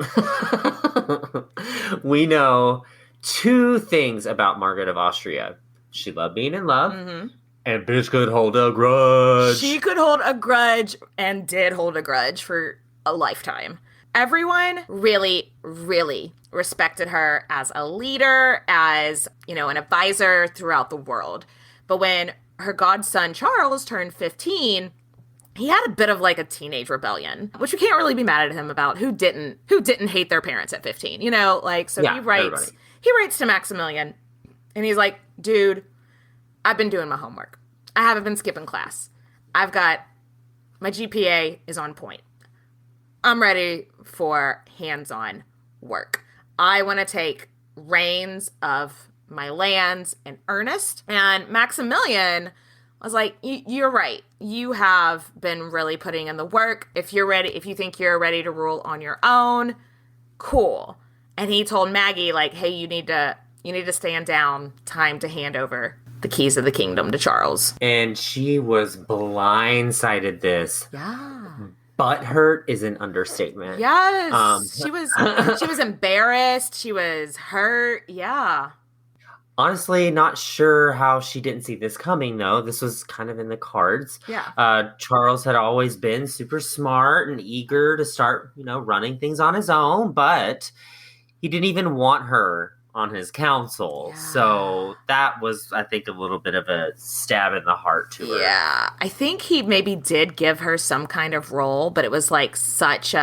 [SPEAKER 2] We know 2 things about Margaret of Austria. She loved being in love. Mm-hmm. And bitch could hold a grudge.
[SPEAKER 3] She could hold a grudge and did hold a grudge for a lifetime. Everyone really, really respected her as a leader, as, an advisor throughout the world. But when her godson Charles turned 15, he had a bit of like a teenage rebellion, which we can't really be mad at him about. Who didn't hate their parents at 15? He writes to Maximilian and he's like, dude, I've been doing my homework. I haven't been skipping class. My GPA is on point. I'm ready for hands-on work. I want to take reins of my lands in earnest. And Maximilian was like, you're right. You have been really putting in the work. If you think you're ready to rule on your own, cool. And he told Maggie, like, hey, you need to stand down. Time to hand over the keys of the kingdom to Charles.
[SPEAKER 2] And she was blindsided this.
[SPEAKER 3] Yeah.
[SPEAKER 2] Butthurt is an understatement.
[SPEAKER 3] Yes. She was embarrassed. She was hurt. Yeah.
[SPEAKER 2] Honestly, not sure how she didn't see this coming, though. This was kind of in the cards.
[SPEAKER 3] Yeah.
[SPEAKER 2] Charles had always been super smart and eager to start, running things on his own, but he didn't even want her on his council. Yeah. So that was, I think, a little bit of a stab in the heart to her.
[SPEAKER 3] Yeah. I think he maybe did give her some kind of role, but it was like she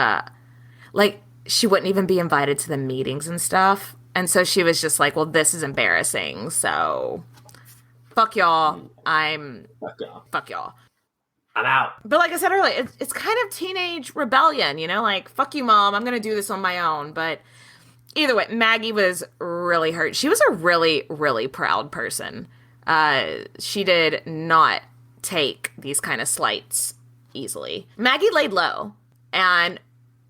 [SPEAKER 3] wouldn't even be invited to the meetings and stuff. And so she was just like, well, this is embarrassing. So fuck y'all. Fuck y'all.
[SPEAKER 2] I'm out.
[SPEAKER 3] But like I said earlier, it's kind of teenage rebellion, like, fuck you, mom. I'm going to do this on my own. But either way, Maggie was really hurt. She was a really, really proud person. She did not take these kind of slights easily. Maggie laid low. And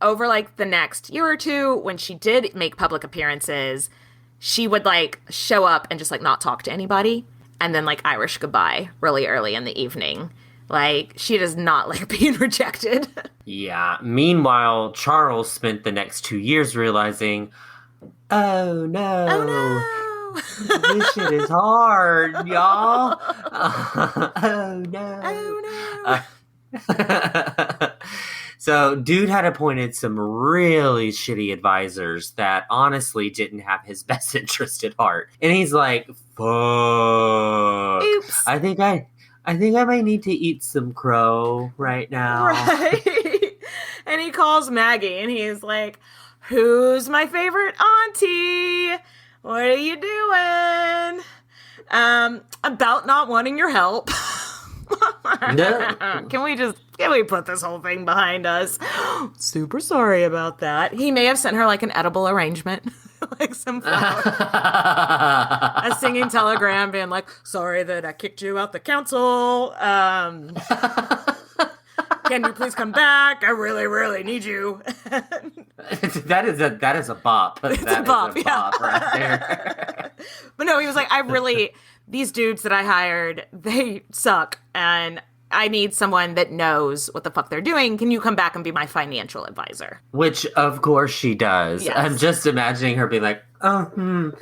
[SPEAKER 3] over like the next year or two, when she did make public appearances, she would like show up and just like not talk to anybody. And then like Irish goodbye really early in the evening. Like, she does not like being rejected.
[SPEAKER 2] Yeah. Meanwhile, Charles spent the next 2 years realizing, oh no, this shit is hard, y'all. Oh no. So, dude had appointed some really shitty advisors that honestly didn't have his best interest at heart. And he's like, fuck.
[SPEAKER 3] Oops.
[SPEAKER 2] I think I might need to eat some crow right now.
[SPEAKER 3] Right. And he calls Maggie and he's like, who's my favorite auntie? What are you doing? About not wanting your help.
[SPEAKER 2] No.
[SPEAKER 3] Can we put this whole thing behind us? Super sorry about that. He may have sent her like an edible arrangement. Like some flower. A singing telegram being like, sorry that I kicked you out the council. Can you please come back? I really, really need you.
[SPEAKER 2] That is a bop.
[SPEAKER 3] It's a bop, yeah.
[SPEAKER 2] Right there.
[SPEAKER 3] But no, he was like, these dudes that I hired, they suck. And I need someone that knows what the fuck they're doing. Can you come back and be my financial advisor?
[SPEAKER 2] Which, of course, she does.
[SPEAKER 3] Yes.
[SPEAKER 2] I'm just imagining her being like, who?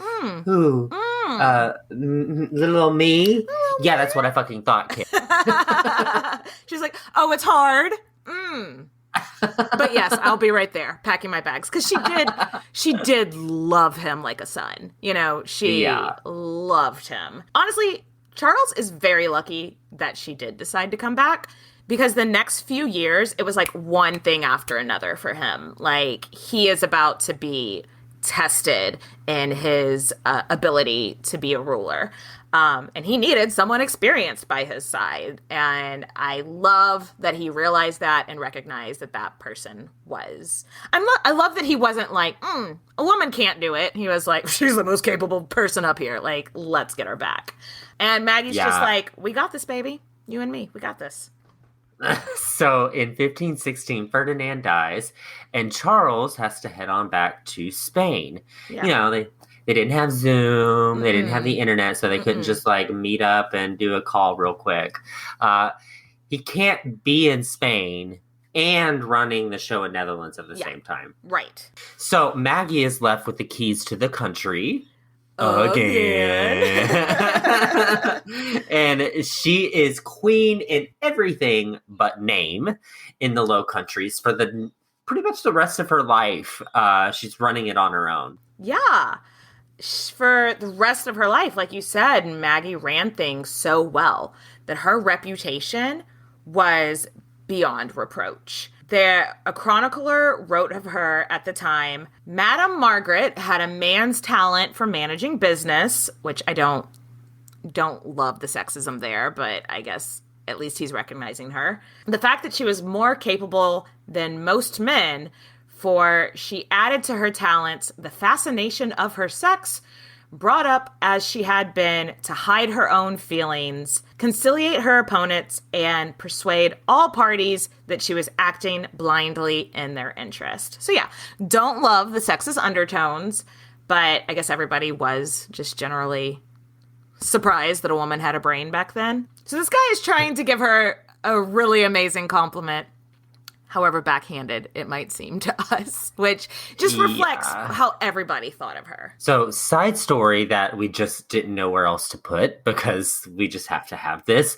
[SPEAKER 2] Little old me? Yeah, that's what I fucking thought, kid.
[SPEAKER 3] She's like, oh, it's hard. But yes, I'll be right there packing my bags. Because she did love him like a son. She loved him. Honestly, Charles is very lucky that she did decide to come back, because the next few years, it was like one thing after another for him. Like, he is about to be tested in his ability to be a ruler. And he needed someone experienced by his side. And I love that he realized that and recognized that that person was. I love that he wasn't like, a woman can't do it. He was like, she's the most capable person up here. Like, let's get her back. And Maggie's just like, we got this, baby. You and me, we got this.
[SPEAKER 2] So in 1516, Ferdinand dies, and Charles has to head on back to Spain.
[SPEAKER 3] Yeah.
[SPEAKER 2] You know, they didn't have Zoom, they didn't have the internet, so they couldn't just like meet up and do a call real quick. He can't be in Spain and running the show in Netherlands at the same time.
[SPEAKER 3] Right.
[SPEAKER 2] So Maggie is left with the keys to the country. Again. And she is queen in everything but name in the Low Countries for pretty much the rest of her life. She's running it on her own.
[SPEAKER 3] Yeah. For the rest of her life, like you said, Maggie ran things so well that her reputation was beyond reproach. A chronicler wrote of her at the time, Madame Margaret had a man's talent for managing business, which I don't love the sexism there, but I guess at least he's recognizing her. The fact that she was more capable than most men, for she added to her talents the fascination of her sex, brought up as she had been to hide her own feelings, conciliate her opponents, and persuade all parties that she was acting blindly in their interest. So yeah, don't love the sexist undertones, but I guess everybody was just generally surprised that a woman had a brain back then. So this guy is trying to give her a really amazing compliment, however backhanded it might seem to us, which just reflects how everybody thought of her.
[SPEAKER 2] So, side story that we just didn't know where else to put because we just have to have this.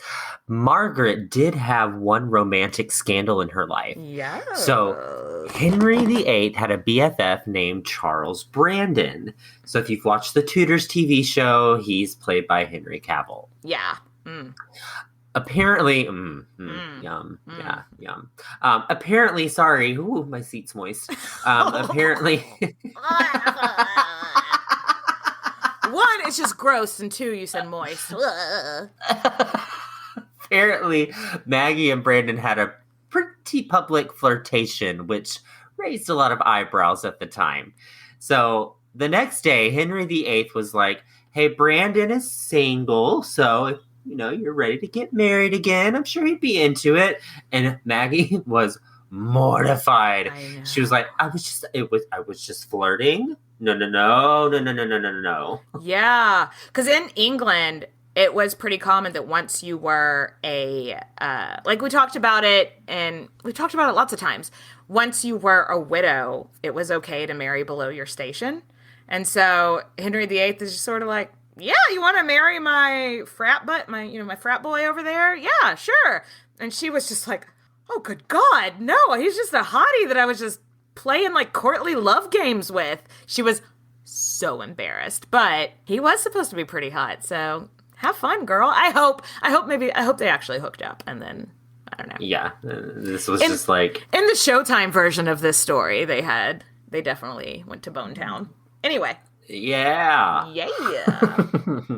[SPEAKER 2] Margaret did have one romantic scandal in her life.
[SPEAKER 3] Yeah.
[SPEAKER 2] So, Henry VIII had a BFF named Charles Brandon. So, if you've watched the Tudors TV show, he's played by Henry Cavill.
[SPEAKER 3] Yeah.
[SPEAKER 2] Apparently, yum. Apparently, sorry. Ooh, my seat's moist. Apparently.
[SPEAKER 3] One, it's just gross, and two, you said moist.
[SPEAKER 2] Apparently, Maggie and Brandon had a pretty public flirtation, which raised a lot of eyebrows at the time. So, the next day, Henry VIII was like, hey, Brandon is single, so if you're ready to get married again, I'm sure he'd be into it. And Maggie was mortified. She was like, I was just flirting. No.
[SPEAKER 3] Yeah. Because in England, it was pretty common that once you were like we talked about it, and we've talked about it lots of times. Once you were a widow, it was okay to marry below your station. And so Henry VIII is just sort of like, yeah, you want to marry my frat boy over there? Yeah, sure. And she was just like, oh, good God, no, he's just a hottie that I was just playing like courtly love games with. She was so embarrassed, but he was supposed to be pretty hot. So have fun, girl. I hope they actually hooked up, and then I don't know.
[SPEAKER 2] Yeah, this was just like
[SPEAKER 3] in the Showtime version of this story, they definitely went to Bone Town. Anyway.
[SPEAKER 2] Yeah.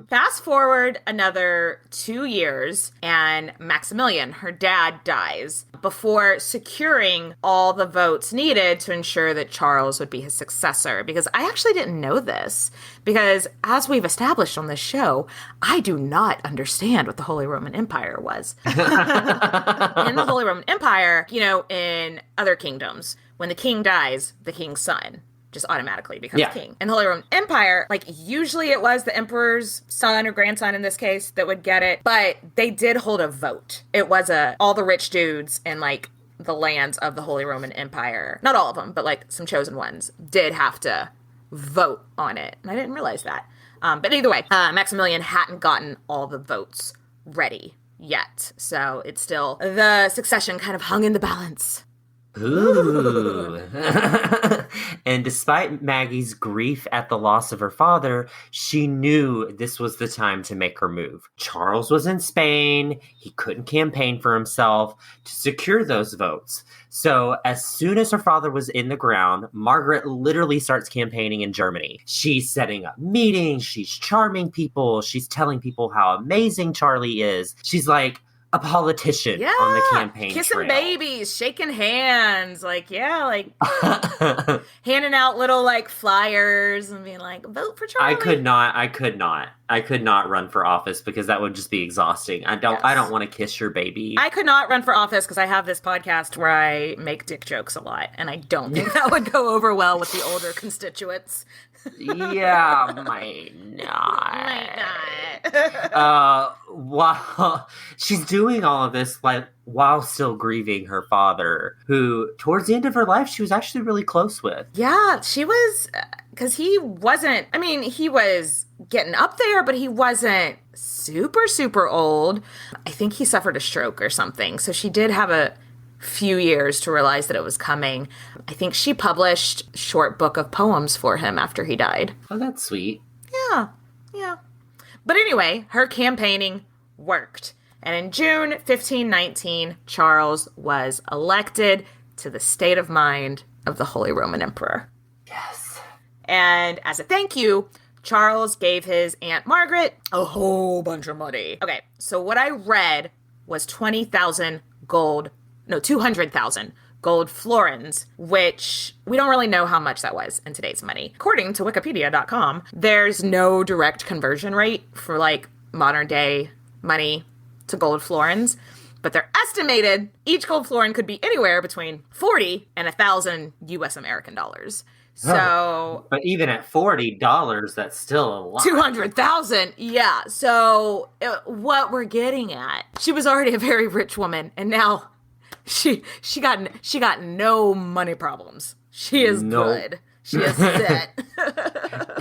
[SPEAKER 3] Fast forward another 2 years, and Maximilian, her dad, dies before securing all the votes needed to ensure that Charles would be his successor. Because I actually didn't know this, because as we've established on this show, I do not understand what the Holy Roman Empire was. In the Holy Roman Empire, in other kingdoms, when the king dies, the king's son just automatically becomes king. In the Holy Roman Empire, usually it was the emperor's son or grandson in this case that would get it, but they did hold a vote. It was all the rich dudes in the lands of the Holy Roman Empire, not all of them, but some chosen ones, did have to vote on it. And I didn't realize that. But either way, Maximilian hadn't gotten all the votes ready yet. So it's still, the succession kind of hung in the balance.
[SPEAKER 2] Ooh. And despite Maggie's grief at the loss of her father, she knew this was the time to make her move. Charles was in Spain. He couldn't campaign for himself to secure those votes. So as soon as her father was in the ground, Margaret literally starts campaigning in Germany. She's setting up meetings. She's charming people. She's telling people how amazing Charlie is. She's like a politician on the campaign
[SPEAKER 3] kissing
[SPEAKER 2] trail.
[SPEAKER 3] babies, shaking hands, handing out little like flyers and being like, vote for Charlie.
[SPEAKER 2] I could not run for office because that would just be exhausting. I don't want to kiss your baby.
[SPEAKER 3] I could not run for office because I have this podcast where I make dick jokes a lot, and I don't think that would go over well with the older constituents.
[SPEAKER 2] Yeah, might not. While she's doing all of this, while still grieving her father, who towards the end of her life, she was actually really close with.
[SPEAKER 3] Yeah, she was, because he wasn't, he was getting up there, but he wasn't super, super old. I think he suffered a stroke or something. So she did have a few years to realize that it was coming. I think she published a short book of poems for him after he died.
[SPEAKER 2] Oh, that's sweet.
[SPEAKER 3] Yeah. But anyway, her campaigning worked. And in June 1519, Charles was elected to the state of mind of the Holy Roman Emperor.
[SPEAKER 2] Yes.
[SPEAKER 3] And as a thank you, Charles gave his Aunt Margaret a whole bunch of money. Okay, so what I read was 200,000 gold florins, which we don't really know how much that was in today's money. According to Wikipedia.com, there's no direct conversion rate for modern day money to gold florins, but they're estimated each gold florin could be anywhere between 40 and 1,000 US American dollars. So,
[SPEAKER 2] but even at $40, that's still a lot.
[SPEAKER 3] 200,000, yeah. So, what we're getting at, she was already a very rich woman, and now she got no money problems. She is good. She is set.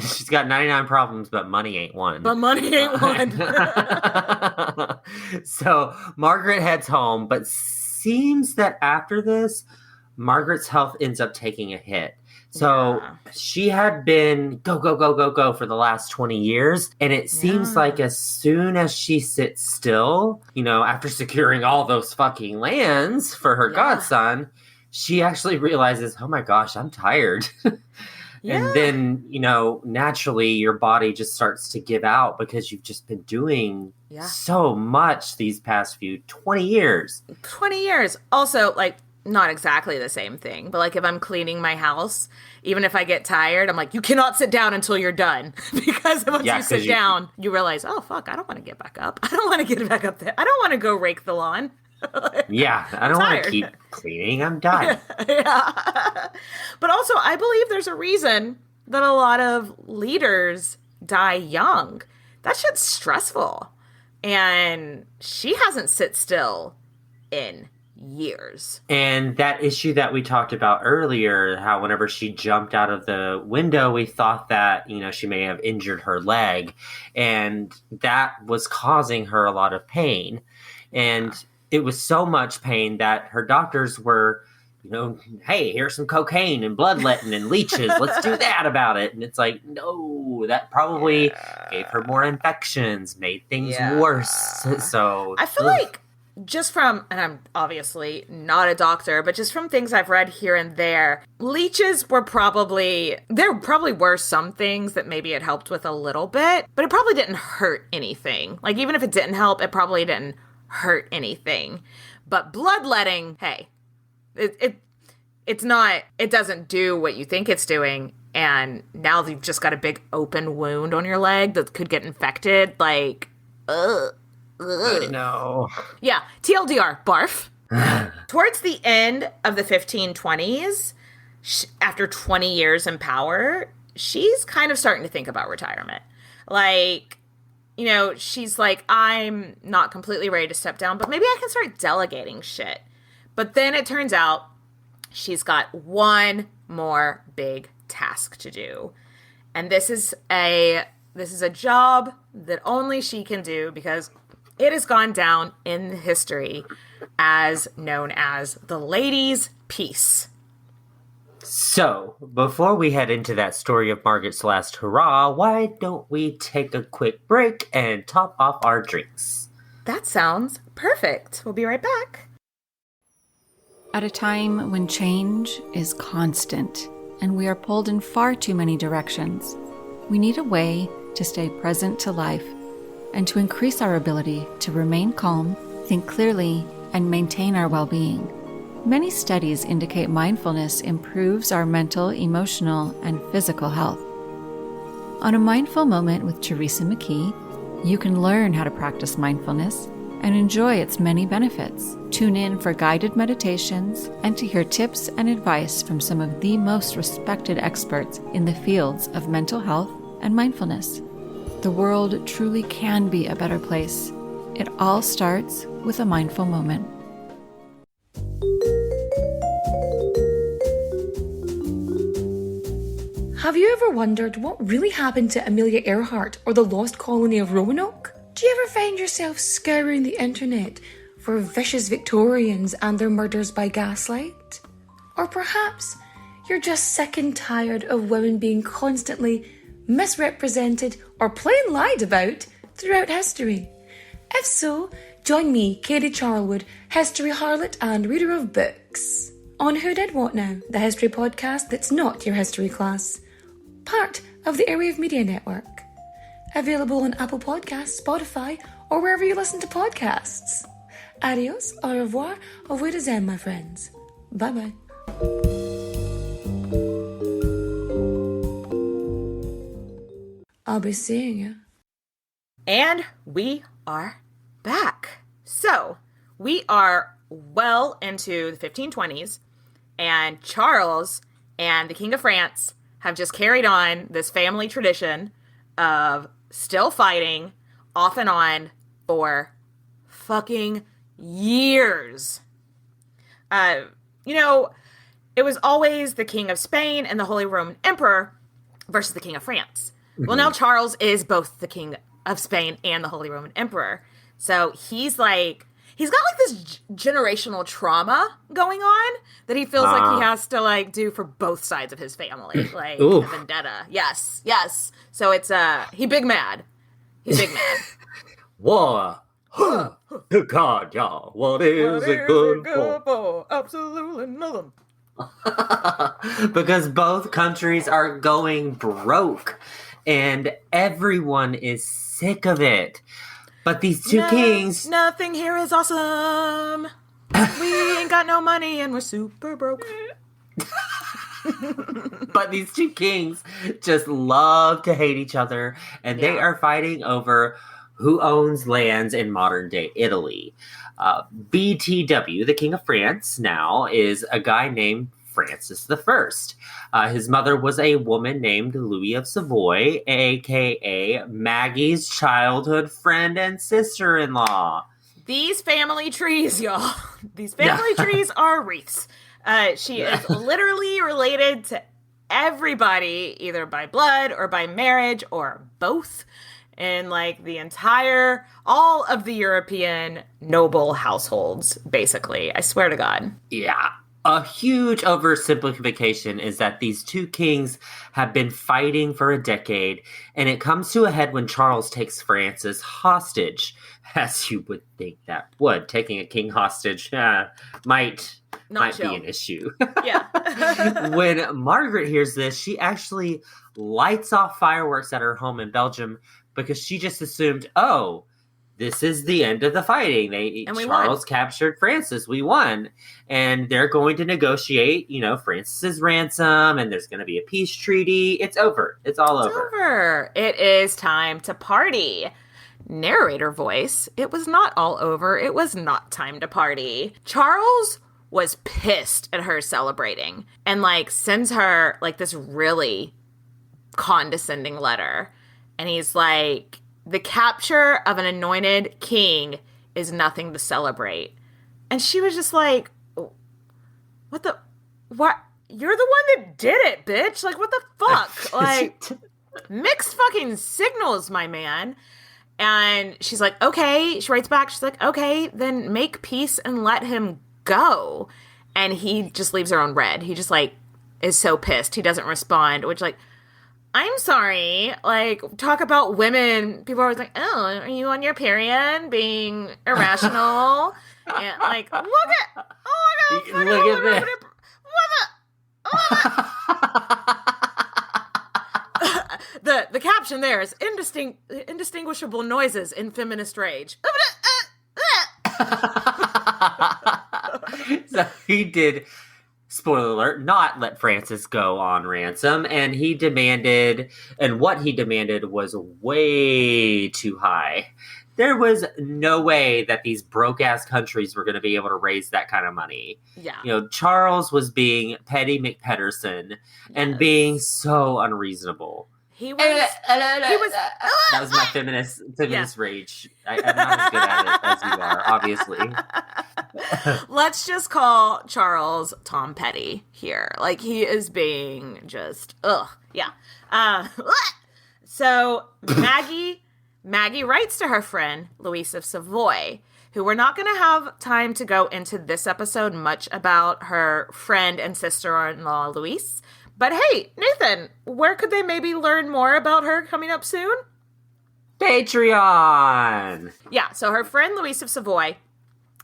[SPEAKER 2] She's got 99 problems, but money ain't one. So Margaret heads home, but seems that after this, Margaret's health ends up taking a hit. So she had been go for the last 20 years. And it seems like as soon as she sits still, after securing all those fucking lands for her godson, she actually realizes, oh my gosh, I'm tired. And then, naturally your body just starts to give out because you've just been doing so much these past 20 years.
[SPEAKER 3] 20 years. Also, not exactly the same thing, but if I'm cleaning my house, even if I get tired, I'm like, you cannot sit down until you're done. Because once you sit down, you realize, oh, fuck, I don't want to get back up. I don't want to get back up there. I don't want to go rake the lawn.
[SPEAKER 2] I don't want to keep cleaning. I'm done.
[SPEAKER 3] But also, I believe there's a reason that a lot of leaders die young. That shit's stressful. And she hasn't sit still in years.
[SPEAKER 2] And that issue that we talked about earlier, how whenever she jumped out of the window, we thought that, she may have injured her leg. And that was causing her a lot of pain. And it was so much pain that her doctors were, hey, here's some cocaine and bloodletting and leeches. Let's do that about it. And it's like, no, that probably gave her more infections, made things worse. So
[SPEAKER 3] I feel like just from, and I'm obviously not a doctor, but just from things I've read here and there, leeches were there probably were some things that maybe it helped with a little bit, but it probably didn't hurt anything. Even if it didn't help, it probably didn't hurt anything. But bloodletting, hey, it doesn't do what you think it's doing. And now you've just got a big open wound on your leg that could get infected. Ugh.
[SPEAKER 2] I know.
[SPEAKER 3] Yeah, TLDR, barf. Towards the end of the 1520s, after 20 years in power, she's kind of starting to think about retirement. She's like, I'm not completely ready to step down, but maybe I can start delegating shit. But then it turns out she's got one more big task to do. And this is a job that only she can do because It has gone down in history as known as the Ladies' Peace.
[SPEAKER 2] So, before we head into that story of Margaret's last hurrah, why don't we take a quick break and top off our drinks?
[SPEAKER 3] That sounds perfect. We'll be right back.
[SPEAKER 1] At a time when change is constant and we are pulled in far too many directions, we need a way to stay present to life and to increase our ability to remain calm, think clearly, and maintain our well-being. Many studies indicate mindfulness improves our mental, emotional, and physical health. On A Mindful Moment with Teresa McKee, you can learn how to practice mindfulness and enjoy its many benefits. Tune in for guided meditations and to hear tips and advice from some of the most respected experts in the fields of mental health and mindfulness. The world truly can be a better place. It all starts with a mindful moment.
[SPEAKER 7] Have you ever wondered what really happened to Amelia Earhart or the lost colony of Roanoke? Do you ever find yourself scouring the internet for vicious Victorians and their murders by gaslight? Or perhaps you're just sick and tired of women being constantly misrepresented or plain lied about throughout history? If so, join me, Katie Charlwood, history harlot and reader of books, on Who Did What Now, the history podcast that's not your history class. Part of the Airwave Media Network. Available on Apple Podcasts, Spotify, or wherever you listen to podcasts. Adios, au revoir, au revoir, my friends. Bye-bye. I'll be seeing you.
[SPEAKER 3] And we are back. So, we are well into the 1520s, and Charles and the King of France have just carried on this family tradition of still fighting off and on for fucking years. It was always the King of Spain and the Holy Roman Emperor versus the King of France. Mm-hmm. Well, now Charles is both the King of Spain and the Holy Roman Emperor. So he's got like this generational trauma going on that he feels like he has to like do for both sides of his family, like a vendetta. Yes. So it's he big mad. He's big mad.
[SPEAKER 2] War. God, y'all. What is it good for?
[SPEAKER 3] Absolutely nothing.
[SPEAKER 2] Because both countries are going broke, and everyone is sick of it. But these two kings...
[SPEAKER 3] Nothing here is awesome. We ain't got no money and we're super broke.
[SPEAKER 2] But these two kings just love to hate each other. And they are fighting over who owns lands in modern-day Italy. BTW, the King of France, now is a guy named Francis I. His mother was a woman named Louis of Savoy, a.k.a. Maggie's childhood friend and sister-in-law.
[SPEAKER 3] These family trees, y'all. These family trees are wreaths. She is literally related to everybody, either by blood or by marriage or both, in like all of the European noble households, basically. I swear to God.
[SPEAKER 2] Yeah. A huge oversimplification is that these two kings have been fighting for a decade, and it comes to a head when Charles takes Francis hostage. As you would think that would. Taking a king hostage might be an issue.
[SPEAKER 3] Yeah.
[SPEAKER 2] When Margaret hears this, she actually lights off fireworks at her home in Belgium because she just assumed, this is the end of the fighting. Charles captured Francis. We won. And they're going to negotiate, Francis's ransom, and there's going to be a peace treaty. It's over. It's all over.
[SPEAKER 3] It is time to party. Narrator voice. It was not all over. It was not time to party. Charles was pissed at her celebrating and sends her this really condescending letter. And he's like, the capture of an anointed king is nothing to celebrate. And she was just like, what? You're the one that did it, bitch. What the fuck? Mixed fucking signals, my man. And she's like, okay. She writes back. She's like, okay, then make peace and let him go. And he just leaves her on red. He just like is so pissed. He doesn't respond, which like, I'm sorry. Like, talk about women. People are always like, oh, are you on your period? Being irrational. And like, look at, oh my God.
[SPEAKER 2] Look at this.
[SPEAKER 3] The caption there is indistinguishable noises in feminist rage.
[SPEAKER 2] So he did, spoiler alert, not let Francis go on ransom, and what he demanded was way too high. There was no way that these broke-ass countries were going to be able to raise that kind of money.
[SPEAKER 3] Yeah.
[SPEAKER 2] You know, Charles was being Petty McPederson and being so unreasonable.
[SPEAKER 3] He was.
[SPEAKER 2] That was my feminist rage. I'm not as good at it as you are, obviously.
[SPEAKER 3] Let's just call Charles Tom Petty here. Like, he is being just, yeah. So Maggie writes to her friend, Louise of Savoy, who we're not going to have time to go into this episode much about her friend and sister-in-law, Louise. But hey, Nathan, where could they maybe learn more about her coming up soon?
[SPEAKER 2] Patreon!
[SPEAKER 3] Yeah, so her friend Louise of Savoy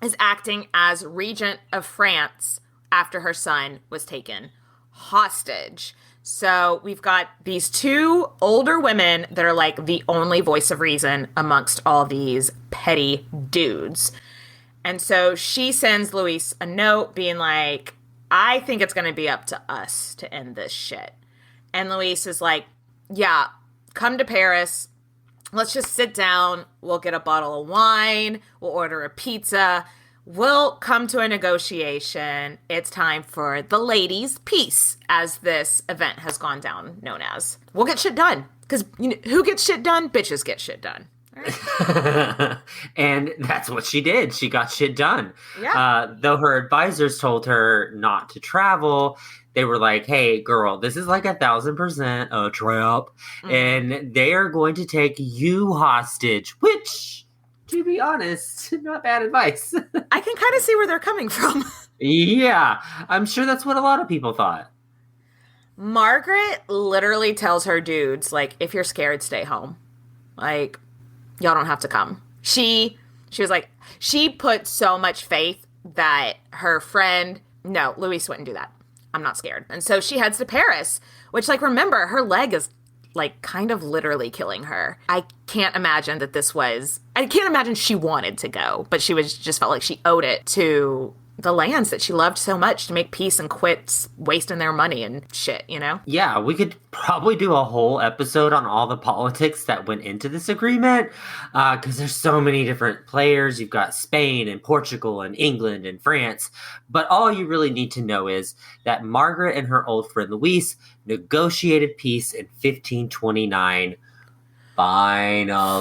[SPEAKER 3] is acting as regent of France after her son was taken hostage. So we've got these two older women that are like the only voice of reason amongst all these petty dudes. And so she sends Louise a note being like, I think it's going to be up to us to end this shit. And Louise is like, yeah, come to Paris. Let's just sit down. We'll get a bottle of wine. We'll order a pizza. We'll come to a negotiation. It's time for the ladies' peace, as this event has gone down known as. We'll get shit done. Because who gets shit done? Bitches get shit done. Right.
[SPEAKER 2] And that's what she did. She got shit done.
[SPEAKER 3] Yeah.
[SPEAKER 2] Though her advisors told her not to travel, they were like, hey, girl, this is like 1,000% a trap. Mm-hmm. And they are going to take you hostage, which, to be honest, not bad advice.
[SPEAKER 3] I can kind of see where they're coming from.
[SPEAKER 2] Yeah, I'm sure that's what a lot of people thought.
[SPEAKER 3] Margaret literally tells her dudes, like, if you're scared, stay home. Like, y'all don't have to come. She was like, she put so much faith that her friend, no, Louise wouldn't do that. I'm not scared. And so she heads to Paris, which, like, remember, her leg is, like, kind of literally killing her. I can't imagine she wanted to go, but she just felt like she owed it to the lands that she loved so much to make peace and quit wasting their money and shit, you know?
[SPEAKER 2] Yeah, we could probably do a whole episode on all the politics that went into this agreement, because there's so many different players. You've got Spain and Portugal and England and France, but all you really need to know is that Margaret and her old friend Louise negotiated peace in 1529. Finally.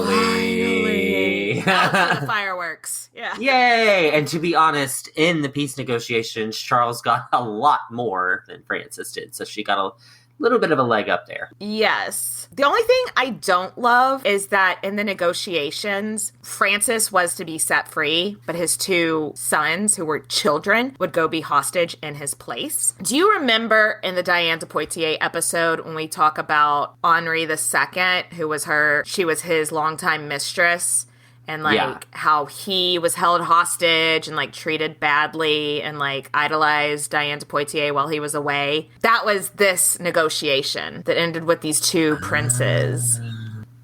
[SPEAKER 3] Out for the fireworks. Yeah.
[SPEAKER 2] Yay! And to be honest, in the peace negotiations, Charles got a lot more than Francis did. So she got a little bit of a leg up there.
[SPEAKER 3] Yes. The only thing I don't love is that in the negotiations, Francis was to be set free, but his two sons, who were children, would go be hostage in his place. Do you remember in the Diane de Poitiers episode when we talk about Henri II, she was his longtime mistress? And, like, how he was held hostage and, like, treated badly and, like, idolized Diane de Poitiers while he was away. That was this negotiation that ended with these two princes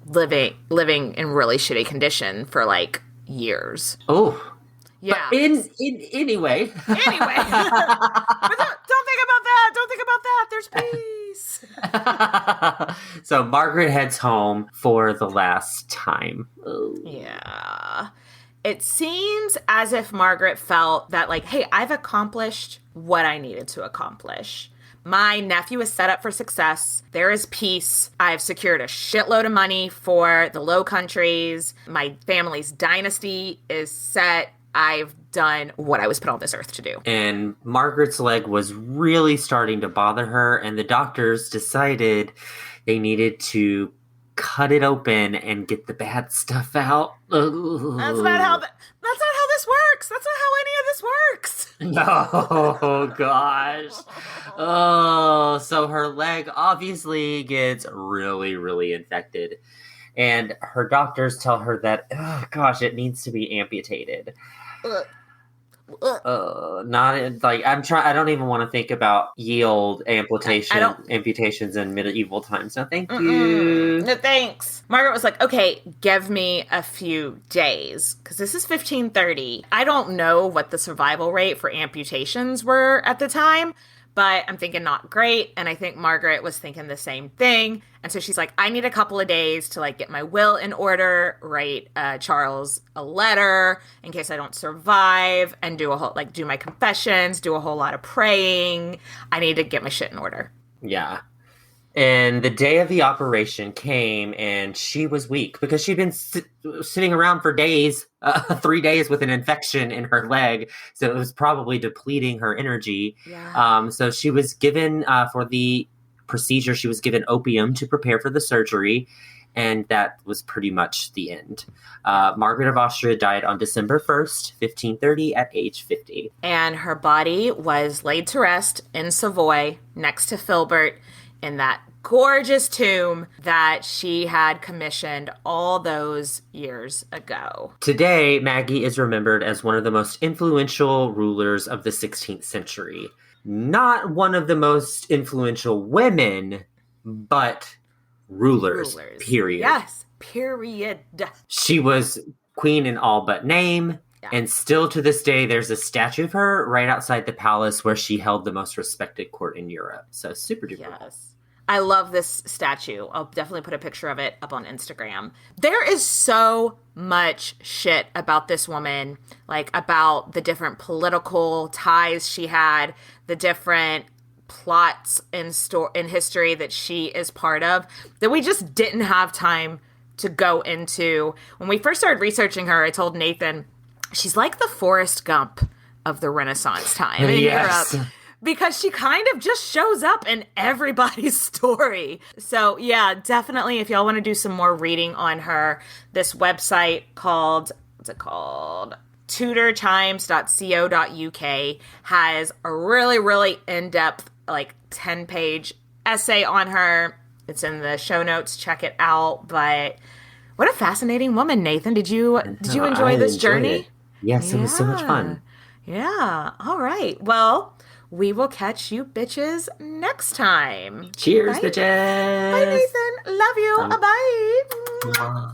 [SPEAKER 3] living in really shitty condition for, like, years.
[SPEAKER 2] Oh.
[SPEAKER 3] Yeah.
[SPEAKER 2] But anyway.
[SPEAKER 3] But don't think about that. Don't think about that. There's peace.
[SPEAKER 2] So Margaret heads home for the last time. Ooh.
[SPEAKER 3] Yeah. It seems as if Margaret felt that, like, hey, I've accomplished what I needed to accomplish. My nephew is set up for success. There is peace. I've secured a shitload of money for the Low Countries. My family's dynasty is set. I've done what I was put on this earth to do.
[SPEAKER 2] And Margaret's leg was really starting to bother her, and the doctors decided they needed to cut it open and get the bad stuff out. Ugh.
[SPEAKER 3] That's not how this works. That's not how any of this works.
[SPEAKER 2] No, gosh. Oh, so her leg obviously gets really, really infected. And her doctors tell her that, oh gosh, it needs to be amputated. Not like I don't even want to think about yield amputations in medieval times. No, thank you.
[SPEAKER 3] No, thanks. Margaret was like, okay, give me a few days because this is 1530. I don't know what the survival rate for amputations were at the time, but I'm thinking not great. And I think Margaret was thinking the same thing. And so she's like, I need a couple of days to like get my will in order, write Charles a letter in case I don't survive, and do my confessions, do a whole lot of praying. I need to get my shit in order.
[SPEAKER 2] Yeah. And the day of the operation came, and she was weak because she'd been sitting around for days, 3 days with an infection in her leg. So it was probably depleting her energy.
[SPEAKER 3] Yeah.
[SPEAKER 2] So she was given, for the procedure, she was given opium to prepare for the surgery. And that was pretty much the end. Margaret of Austria died on December 1st, 1530, at age 50.
[SPEAKER 3] And her body was laid to rest in Savoy next to Filbert in that gorgeous tomb that she had commissioned all those years ago.
[SPEAKER 2] Today, Maggie is remembered as one of the most influential rulers of the 16th century. Not one of the most influential women, but rulers. Period.
[SPEAKER 3] Yes, period.
[SPEAKER 2] She was queen in all but name. Yeah. And still to this day, there's a statue of her right outside the palace where she held the most respected court in Europe. So super duper.
[SPEAKER 3] Yes. I love this statue. I'll definitely put a picture of it up on Instagram. There is so much shit about this woman, like about the different political ties she had, the different plots in history that she is part of, that we just didn't have time to go into. When we first started researching her, I told Nathan, she's like the Forrest Gump of the Renaissance time in
[SPEAKER 2] Yes.
[SPEAKER 3] Europe. Because she kind of just shows up in everybody's story. So yeah, definitely if y'all want to do some more reading on her, this website called, what's it called? tudortimes.co.uk has a really, really in-depth, like 10-page essay on her. It's in the show notes. Check it out. But what a fascinating woman, Nathan. Did you enjoy this journey?
[SPEAKER 2] It. Yes, It was so much fun.
[SPEAKER 3] Yeah. All right. Well, we will catch you bitches next time.
[SPEAKER 2] Cheers,
[SPEAKER 3] Bye.
[SPEAKER 2] bitches.
[SPEAKER 3] Bye, Nathan. Love you. Bye.
[SPEAKER 2] Bye.